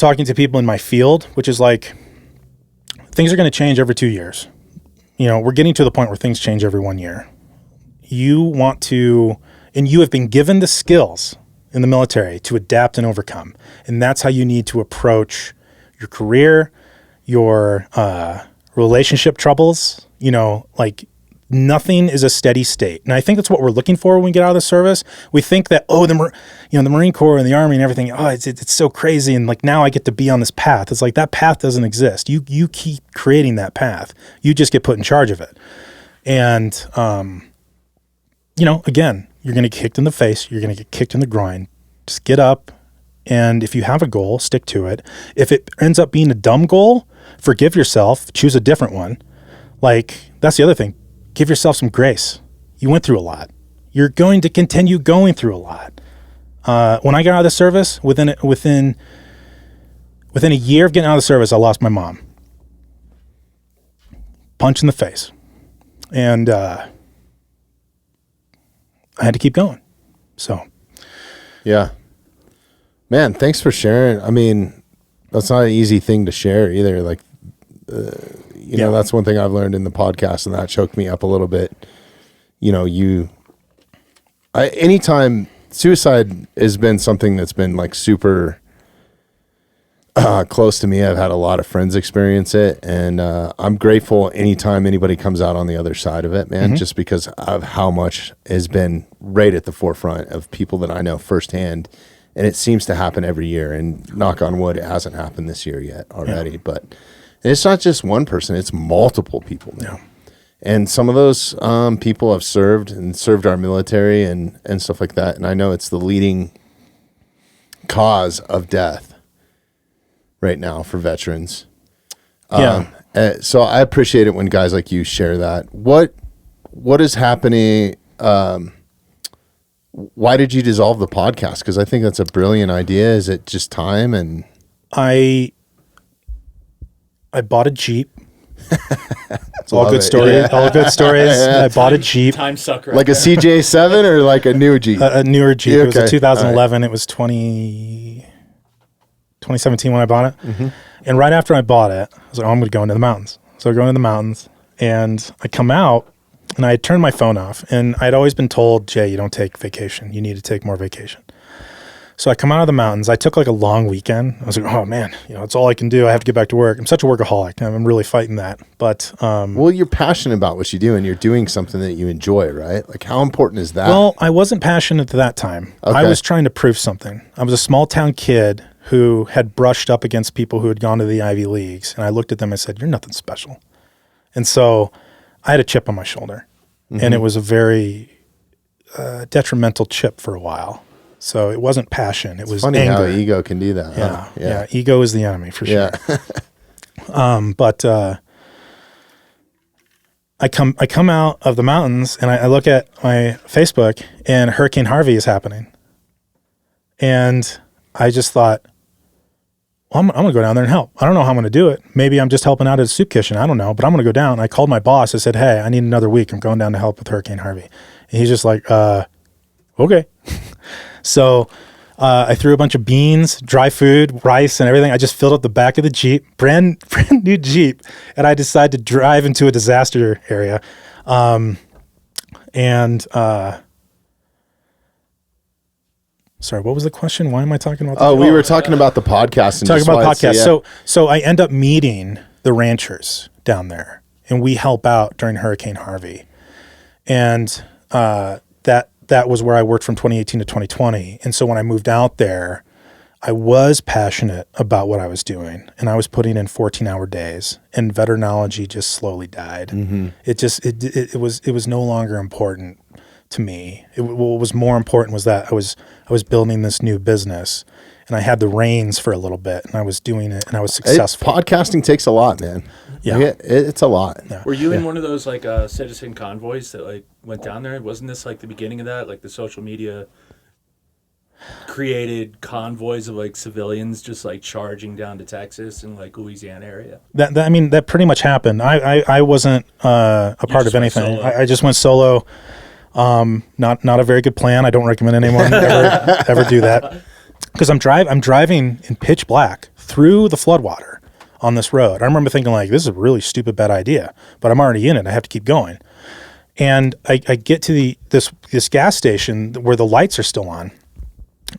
talking to people in my field, which is like, things are going to change every 2 years. You know, we're getting to the point where things change every 1 year. You want to, and you have been given the skills in the military to adapt and overcome. And that's how you need to approach your career, your relationship troubles. You know, like, nothing is a steady state. And I think that's what we're looking for when we get out of the service. We think that, the Marine Corps and the Army and everything, it's so crazy. And like, now I get to be on this path. It's like, that path doesn't exist. You keep creating that path. You just get put in charge of it. And, again, you're going to get kicked in the face. You're going to get kicked in the groin. Just get up. And if you have a goal, stick to it. If it ends up being a dumb goal, forgive yourself, choose a different one. Like, that's the other thing. Give yourself some grace. You went through a lot. You're going to continue going through a lot. When I got out of the service, within a year of getting out of the service, I lost my mom. Punch in the face. And I had to keep going. So. Yeah. Man, thanks for sharing. I mean, that's not an easy thing to share either. Like, you know, that's one thing I've learned in the podcast, and that choked me up a little bit. You know, anytime suicide has been something that's been like super close to me. I've had a lot of friends experience it, and I'm grateful anytime anybody comes out on the other side of it, man, just because of how much has been right at the forefront of people that I know firsthand. And it seems to happen every year, and knock on wood, it hasn't happened this year yet already, but it's not just one person, it's multiple people now. And some of those people have served our military and stuff like that. And I know it's the leading cause of death right now for veterans. So I appreciate it when guys like you share that. What is happening? Why did you dissolve the podcast? Because I think that's a brilliant idea. Is it just time? And I bought a Jeep. All good stories. All good stories. I bought a Jeep. Time sucker. Like a CJ7 or like a new Jeep? A newer Jeep. Okay. It was a 2011. Right. It was 2017 when I bought it. And right after I bought it, I was like, I'm going to go into the mountains. So I go into the mountains, and I come out, and I had turned my phone off. And I'd always been told, Jay, you don't take vacation. You need to take more vacation. So I come out of the mountains. I took like a long weekend. I was like, oh man, it's all I can do. I have to get back to work. I'm such a workaholic. I'm really fighting that. But well, you're passionate about what you do, and you're doing something that you enjoy, right? Like, how important is that? Well, I wasn't passionate at that time. Okay. I was trying to prove something. I was a small town kid who had brushed up against people who had gone to the Ivy Leagues, and I looked at them and said, you're nothing special. And so I had a chip on my shoulder, and it was a very detrimental chip for a while. So it wasn't passion. It was funny anger. How ego can do that. Yeah. Ego is the enemy for sure. But I come out of the mountains, and I look at my Facebook, and Hurricane Harvey is happening. And I just thought, well, I'm going to go down there and help. I don't know how I'm going to do it. Maybe I'm just helping out at a soup kitchen. I don't know. But I'm going to go down. I called my boss. I said, hey, I need another week. I'm going down to help with Hurricane Harvey. And he's just like, okay. So I threw a bunch of beans, dry food, rice, and everything. I just filled up the back of the Jeep, brand new Jeep, and I decided to drive into a disaster area. Sorry, what was the question? Why am I talking about that? Oh, we were talking about the podcast. And talking about podcast. So I end up meeting the ranchers down there, and we help out during Hurricane Harvey. And that was where I worked from 2018 to 2020. And so when I moved out there, I was passionate about what I was doing, and I was putting in 14-hour days, and veterinology just slowly died. It was no longer important to me. What was more important was that I was building this new business, and I had the reins for a little bit, and I was doing it, and I was successful. Podcasting takes a lot, man. Yeah, it's a lot. Yeah. Were you in one of those like citizen convoys that like went down there? Wasn't this like the beginning of that? Like the social media created convoys of like civilians just like charging down to Texas and like Louisiana area. That pretty much happened. I wasn't a part of anything. I just went solo. Not a very good plan. I don't recommend anyone ever do that. Because I'm driving in pitch black through the floodwater on this road. I remember thinking like, this is a really stupid, bad idea, but I'm already in it. I have to keep going. And I get to this gas station where the lights are still on.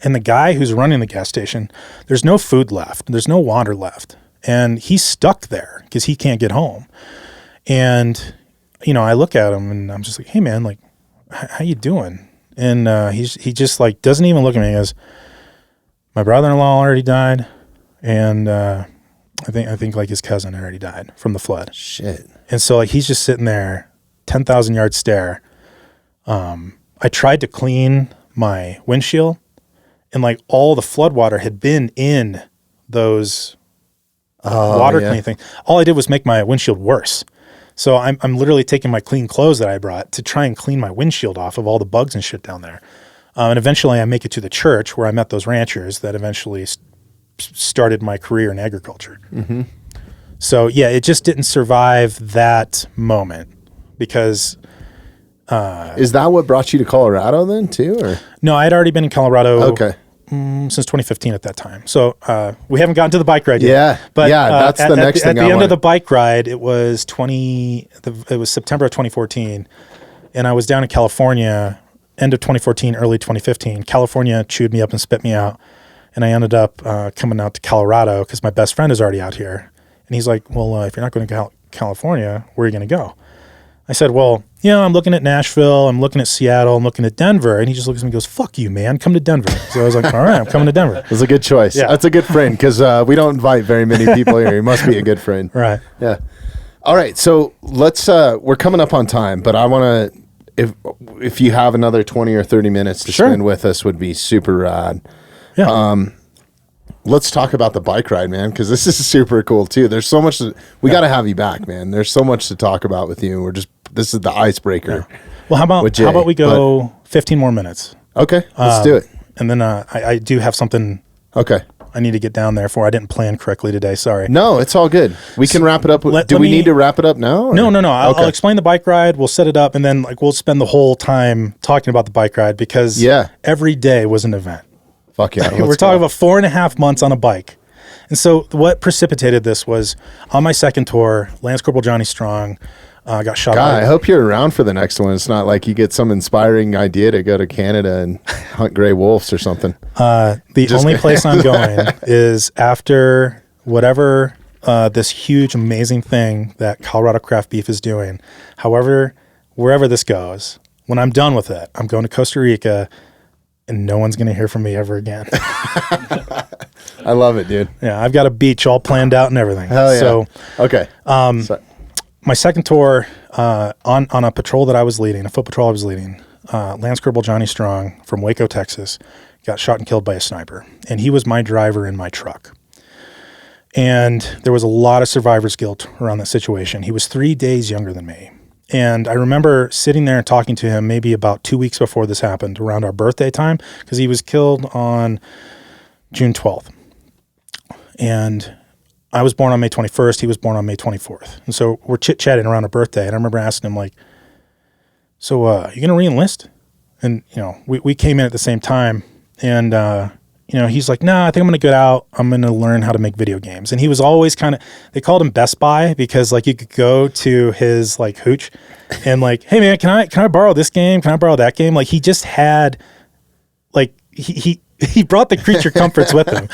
And the guy who's running the gas station, there's no food left. There's no water left. And he's stuck there because he can't get home. And, you know, I look at him and I'm just like, hey man, like, how you doing? And he just like doesn't even look at me. He goes, my brother-in-law already died. And I think like his cousin already died from the flood. Shit. And so like he's just sitting there, 10,000 yard stare. I tried to clean my windshield, and like all the flood water had been in those water cleaning things. All I did was make my windshield worse. So I'm literally taking my clean clothes that I brought to try and clean my windshield off of all the bugs and shit down there. And eventually I make it to the church where I met those ranchers that eventually started my career in agriculture. Mm-hmm. So yeah, it just didn't survive that moment because... is that what brought you to Colorado then too? Or no, I had already been in Colorado since 2015 at that time. So we haven't gotten to the bike ride yet. Yeah, but that's the next thing. At the end of the bike ride, it was September of 2014, and I was down in California, end of 2014, early 2015. California chewed me up and spit me out, and I ended up coming out to Colorado because my best friend is already out here, and he's like, "Well, if you're not going to California, where are you going to go?" I said, well, I'm looking at Nashville, I'm looking at Seattle, I'm looking at Denver. And he just looks at me and goes, fuck you, man, come to Denver. So I was like, all right, I'm coming to Denver. That's a good choice. Yeah. That's a good friend because we don't invite very many people here. He must be a good friend. Right. Yeah. All right. So let's, we're coming up on time, but I want to, if you have another 20 or 30 minutes to spend with us would be super rad. Yeah. Let's talk about the bike ride, man, because this is super cool too. There's so much we got to have you back, man. There's so much to talk about with you. This is the icebreaker. Yeah. Well, how about we go 15 more minutes? Okay, let's do it. And then I do have something. Okay. I need to get down there for. I didn't plan correctly today. Sorry. No, it's all good. We can wrap it up. Do we need to wrap it up now? Or? No. I'll explain the bike ride. We'll set it up, and then like we'll spend the whole time talking about the bike ride because every day was an event. Fuck yeah. We're talking about 4.5 months on a bike. And so what precipitated this was on my second tour, Lance Corporal Johnny Strong got shot. God, I hope you're around for the next one. It's not like you get some inspiring idea to go to Canada and hunt gray wolves or something. The only place I'm going is after whatever this huge, amazing thing that Colorado Craft Beef is doing. However, wherever this goes, when I'm done with it, I'm going to Costa Rica, and no one's going to hear from me ever again. I love it, dude. Yeah, I've got a beach all planned out and everything. Hell yeah. So, okay. My second tour on a patrol that I was leading, a foot patrol I was leading, Lance Corporal Johnny Strong from Waco, Texas, got shot and killed by a sniper. And he was my driver in my truck. And there was a lot of survivor's guilt around that situation. He was 3 days younger than me. And I remember sitting there and talking to him maybe about 2 weeks before this happened, around our birthday time, because he was killed on June 12th. And I was born on May 21st. He was born on May 24th. And so we're chit-chatting around our birthday. And I remember asking him, like, so you going to re-enlist? And, we came in at the same time. And, he's like, nah, I think I'm going to get out. I'm going to learn how to make video games. And he was always they called him Best Buy because like you could go to his like hooch and like, hey man, can I borrow this game? Can I borrow that game? Like he just had like, he brought the creature comforts with him.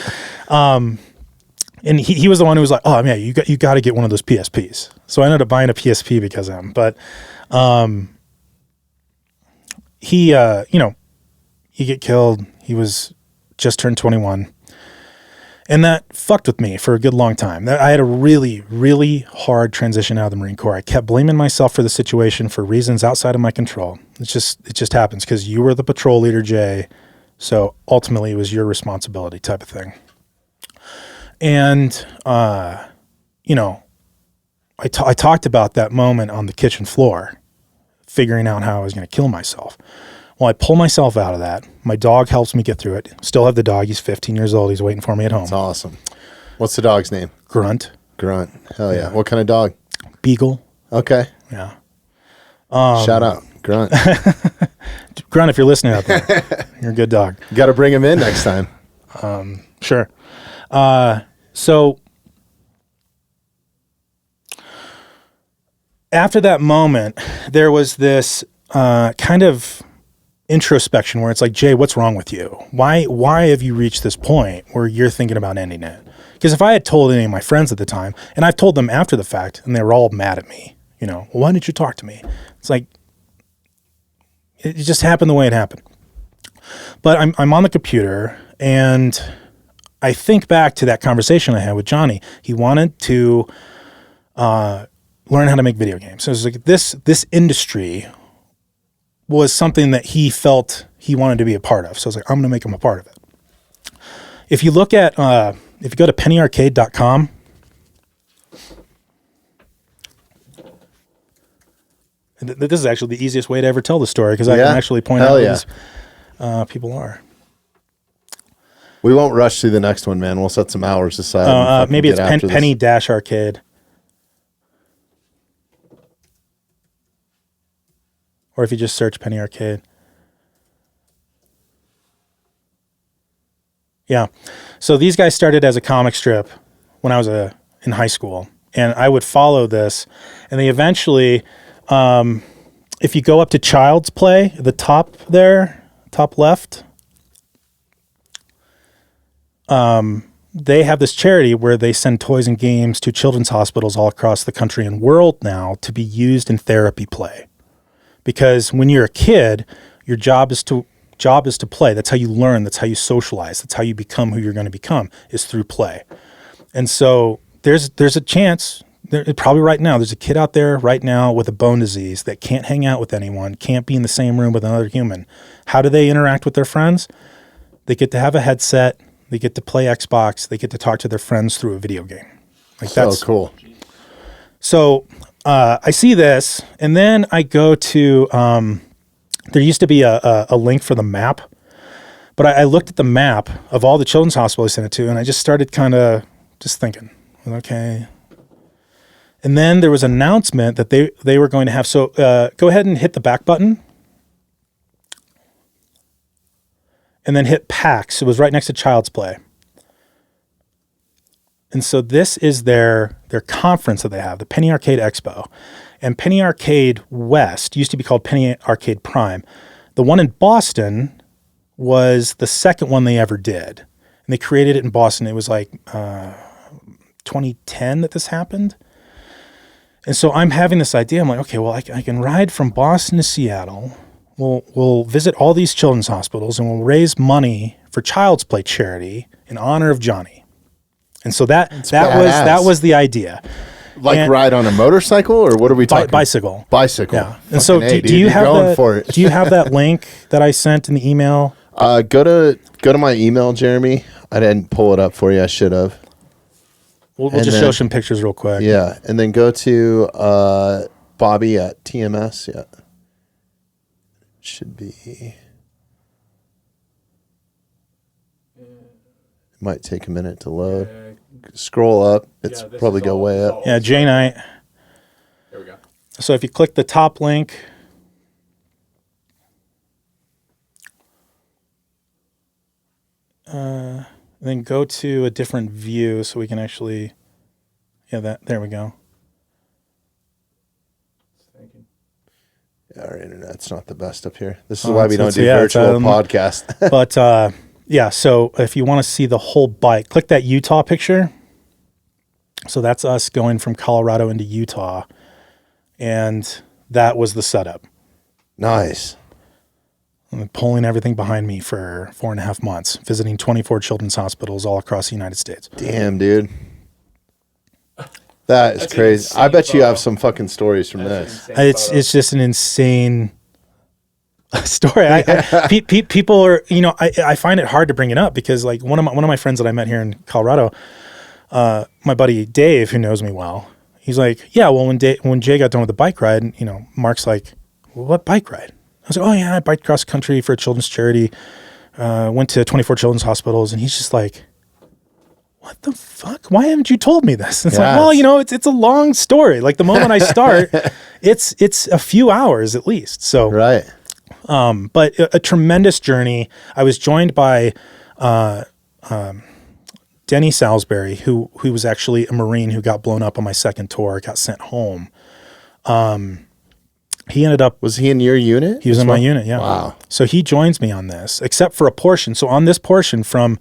And he was the one who was like, oh man, you got to get one of those PSPs. So I ended up buying a PSP because of him. But, he get killed. He was just turned 21. And that fucked with me for a good long time. I had a really, really hard transition out of the Marine Corps. I kept blaming myself for the situation for reasons outside of my control. It just happens because you were the patrol leader, Jay. So ultimately it was your responsibility type of thing. And, I talked about that moment on the kitchen floor, figuring out how I was going to kill myself. Well, I pull myself out of that. My dog helps me get through it. Still have the dog. He's 15 years old. He's waiting for me at home. That's awesome. What's the dog's name? Grunt. Grunt. Hell yeah. What kind of dog? Beagle. Okay. Yeah. Shout out. Grunt. Grunt, if you're listening out there, you're a good dog. You got to bring him in next time. Sure. So after that moment, there was this kind of introspection where it's like, Jay, what's wrong with you? Why have you reached this point where you're thinking about ending it? Because if I had told any of my friends at the time, and I've told them after the fact, and they were all mad at me, well, why didn't you talk to me? It's like, it just happened the way it happened. But I'm on the computer, and I think back to that conversation I had with Johnny. He wanted to learn how to make video games. So it was like this industry was something that he felt he wanted to be a part of. So I was like, I'm going to make him a part of it. If you look at, if you go to pennyarcade.com, this is actually the easiest way to ever tell the story because I can actually point out who these people are. We won't rush through the next one, man. We'll set some hours aside. Maybe it's penny-arcade. Or if you just search Penny Arcade. Yeah. So these guys started as a comic strip when I was in high school. And I would follow this. And they eventually, if you go up to Child's Play, the top there, top left, they have this charity where they send toys and games to children's hospitals all across the country and world now to be used in therapy play. Because when you're a kid, your job is to play. That's how you learn. That's how you socialize. That's how you become who you're going to become, is through play. And so there's a chance, probably right now, there's a kid out there right now with a bone disease that can't hang out with anyone, can't be in the same room with another human. How do they interact with their friends? They get to have a headset. They get to play Xbox. They get to talk to their friends through a video game. That's cool. So I see this, and then I go to, there used to be a link for the map, but I looked at the map of all the children's hospitals I sent it to, and I just started kind of just thinking, okay. And then there was an announcement that they were going to have, so go ahead and hit the back button, and then hit PAX. It was right next to Child's Play. And so this is their conference that they have, the Penny Arcade Expo. And Penny Arcade West used to be called Penny Arcade Prime. The one in Boston was the second one they ever did. And they created it in Boston. It was like 2010 that this happened. And so I'm having this idea. I'm like, okay, well, I can ride from Boston to Seattle. We'll visit all these children's hospitals, and we'll raise money for Child's Play charity in honor of Johnny. And so that was the idea. Like ride on a motorcycle, or what are we talking? Bicycle. Bicycle. Yeah. And so do you have do you have that link that I sent in the email? Go to my email, Jeremy. I didn't pull it up for you. I should have. We'll just show some pictures real quick. Yeah, and then go to Bobby at TMS. Yeah, should be. It might take a minute to load. Scroll up. It's probably go way up. Yeah, Jay Knight. There we go. So if you click the top link, then go to a different view so we can actually, there we go. Yeah, our internet's not the best up here. This is why we don't do virtual podcasts. But so if you want to see the whole bike, click that Utah picture. So that's us going from Colorado into Utah. And that was the setup. Nice. I'm pulling everything behind me for 4.5 months, visiting 24 children's hospitals all across the United States. Damn, dude. That's crazy. I bet you have some fucking stories from this. It's just an insane story. People are, I find it hard to bring it up because like one of my friends that I met here in Colorado, my buddy Dave, who knows me well, he's like, yeah, well, when Jay got done with the bike ride, Mark's like, well, what bike ride? I was like, oh yeah, I biked cross country for a children's charity, went to 24 children's hospitals, and he's just like, what the fuck? Why haven't you told me this? It's like, well, it's a long story. Like the moment I start, it's a few hours at least. So right. But a tremendous journey. I was joined by Denny Salisbury, who was actually a Marine who got blown up on my second tour, got sent home. He ended up... Was he in your unit? He was in my unit, yeah. Wow. So he joins me on this, except for a portion. So on this portion from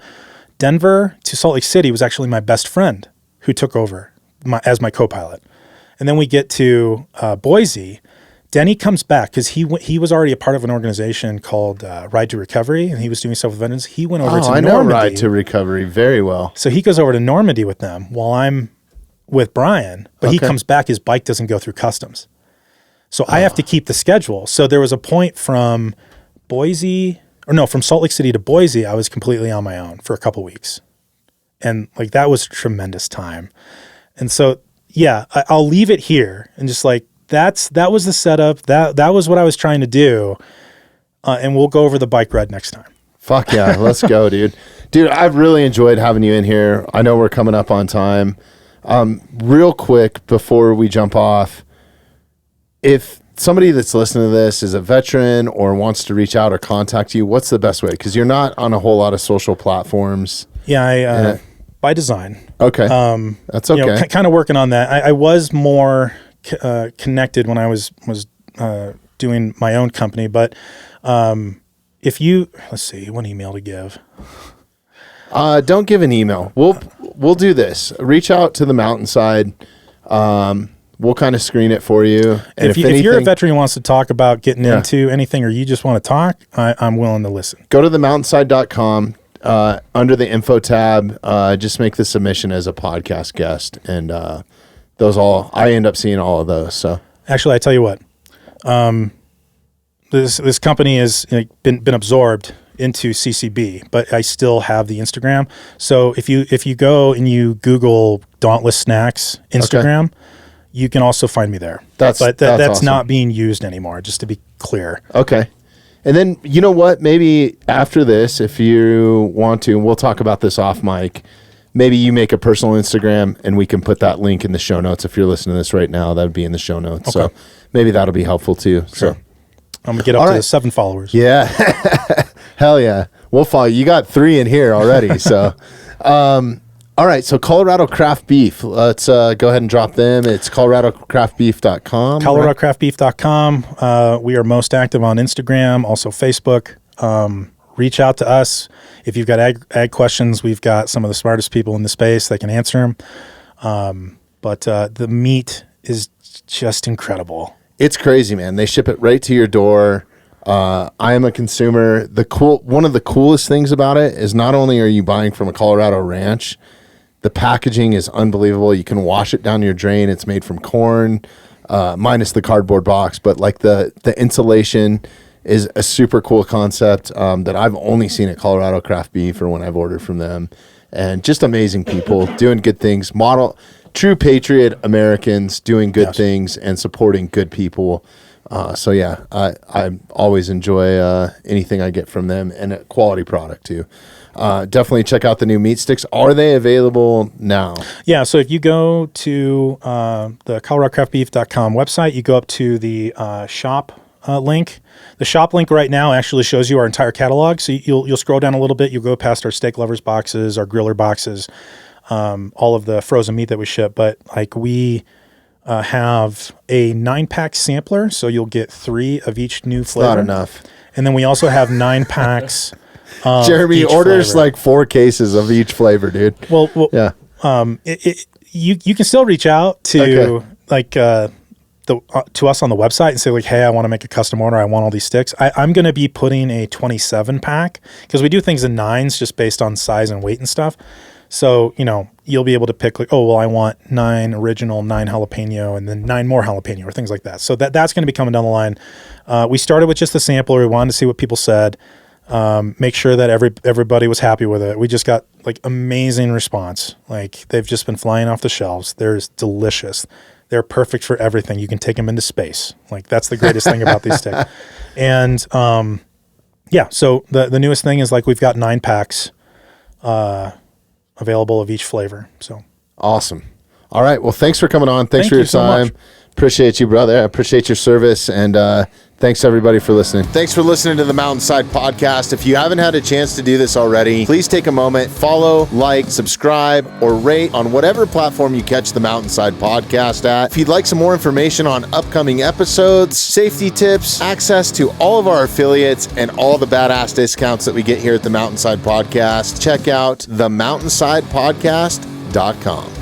Denver to Salt Lake City was actually my best friend who took over as my co-pilot. And then we get to Boise. Denny comes back because he was already a part of an organization called Ride to Recovery, and he was doing stuff with veterans. He went over to Normandy. I know Ride to Recovery very well. So he goes over to Normandy with them while I'm with Brian, but he comes back, his bike doesn't go through customs. So I have to keep the schedule. So there was a point from from Salt Lake City to Boise, I was completely on my own for a couple weeks. And like, that was a tremendous time. And so, yeah, I'll leave it here and just like, that was the setup. That was what I was trying to do. And we'll go over the bike ride next time. Fuck yeah. Let's go, dude. Dude, I've really enjoyed having you in here. I know we're coming up on time. Real quick before we jump off, if somebody that's listening to this is a veteran or wants to reach out or contact you, what's the best way? Because you're not on a whole lot of social platforms. Yeah, by design. Okay. That's okay. Kind of working on that. I was more connected when I was doing my own company, but if you, let's see, what email to give. Don't give an email. We'll do this. Reach out to the Mountainside. We'll kind of screen it for you. And if you're a veteran who wants to talk about getting into anything, or you just want to talk, I'm willing to listen. Go to themountainside.com. Under the info tab, just make the submission as a podcast guest, and I end up seeing all of those. So actually, I tell you what, this company has been absorbed into CCB, but I still have the Instagram. So if you go and you Google Dauntless Snacks Instagram, you can also find me there. That's awesome. Not being used anymore, just to be clear. Okay. And then, you know what, maybe after this, if you want to, and we'll talk about this off mic, maybe you make a personal Instagram and we can put that link in the show notes. If you're listening to this right now, that would be in the show notes. Okay. So maybe that'll be helpful too. Sure. So I'm going to get up to 7 followers. Yeah. Hell yeah. We'll follow. You got 3 in here already. So, all right. So Colorado Craft Beef, let's go ahead and drop them. It's coloradocraftbeef.com. coloradocraftbeef.com. We are most active on Instagram, also Facebook. Reach out to us. If you've got ag questions, we've got some of the smartest people in the space that can answer them. But the meat is just incredible. It's crazy, man. They ship it right to your door. I am a consumer. One of the coolest things about it is not only are you buying from a Colorado ranch, the packaging is unbelievable. You can wash it down your drain. It's made from corn, minus the cardboard box, but like the insulation is a super cool concept that I've only seen at Colorado Craft Beef or when I've ordered from them. And just amazing people doing good things. True patriot Americans doing good things and supporting good people. So yeah, I always enjoy anything I get from them, and a quality product too. Definitely check out the new meat sticks. Are they available now? Yeah, so if you go to the coloradocraftbeef.com website, you go up to the shop link. The shop link right now actually shows you our entire catalog. So you'll scroll down a little bit. You'll go past our steak lovers boxes, our griller boxes, all of the frozen meat that we ship. But like we have a 9-pack sampler, so you'll get 3 of each new flavor. Not enough. And then we also have 9 packs. Jeremy orders flavor. Like 4 cases of each flavor, dude. Well yeah. You can still reach out to to us on the website and say like, hey, I want to make a custom order. I want all these sticks. I'm going to be putting a 27 pack because we do things in 9s just based on size and weight and stuff. So, you'll be able to pick like, oh, well, I want 9 original, 9 jalapeno, and then 9 more jalapeno or things like that. So that's going to be coming down the line. We started with just the sampler. We wanted to see what people said. Make sure that everybody was happy with it. We just got like amazing response. Like they've just been flying off the shelves. They're delicious. They're perfect for everything. You can take them into space. Like that's the greatest thing about these sticks. And so the newest thing is like we've got 9 packs available of each flavor. So awesome. All right. Well, thanks for coming on. Thanks for your time. So appreciate you, brother. I appreciate your service, and Thanks everybody for listening. Thanks for listening to the Mountainside Podcast. If you haven't had a chance to do this already, please take a moment, follow, like, subscribe, or rate on whatever platform you catch the Mountainside Podcast at. If you'd like some more information on upcoming episodes, safety tips, access to all of our affiliates, and all the badass discounts that we get here at the Mountainside Podcast, check out themountainsidepodcast.com.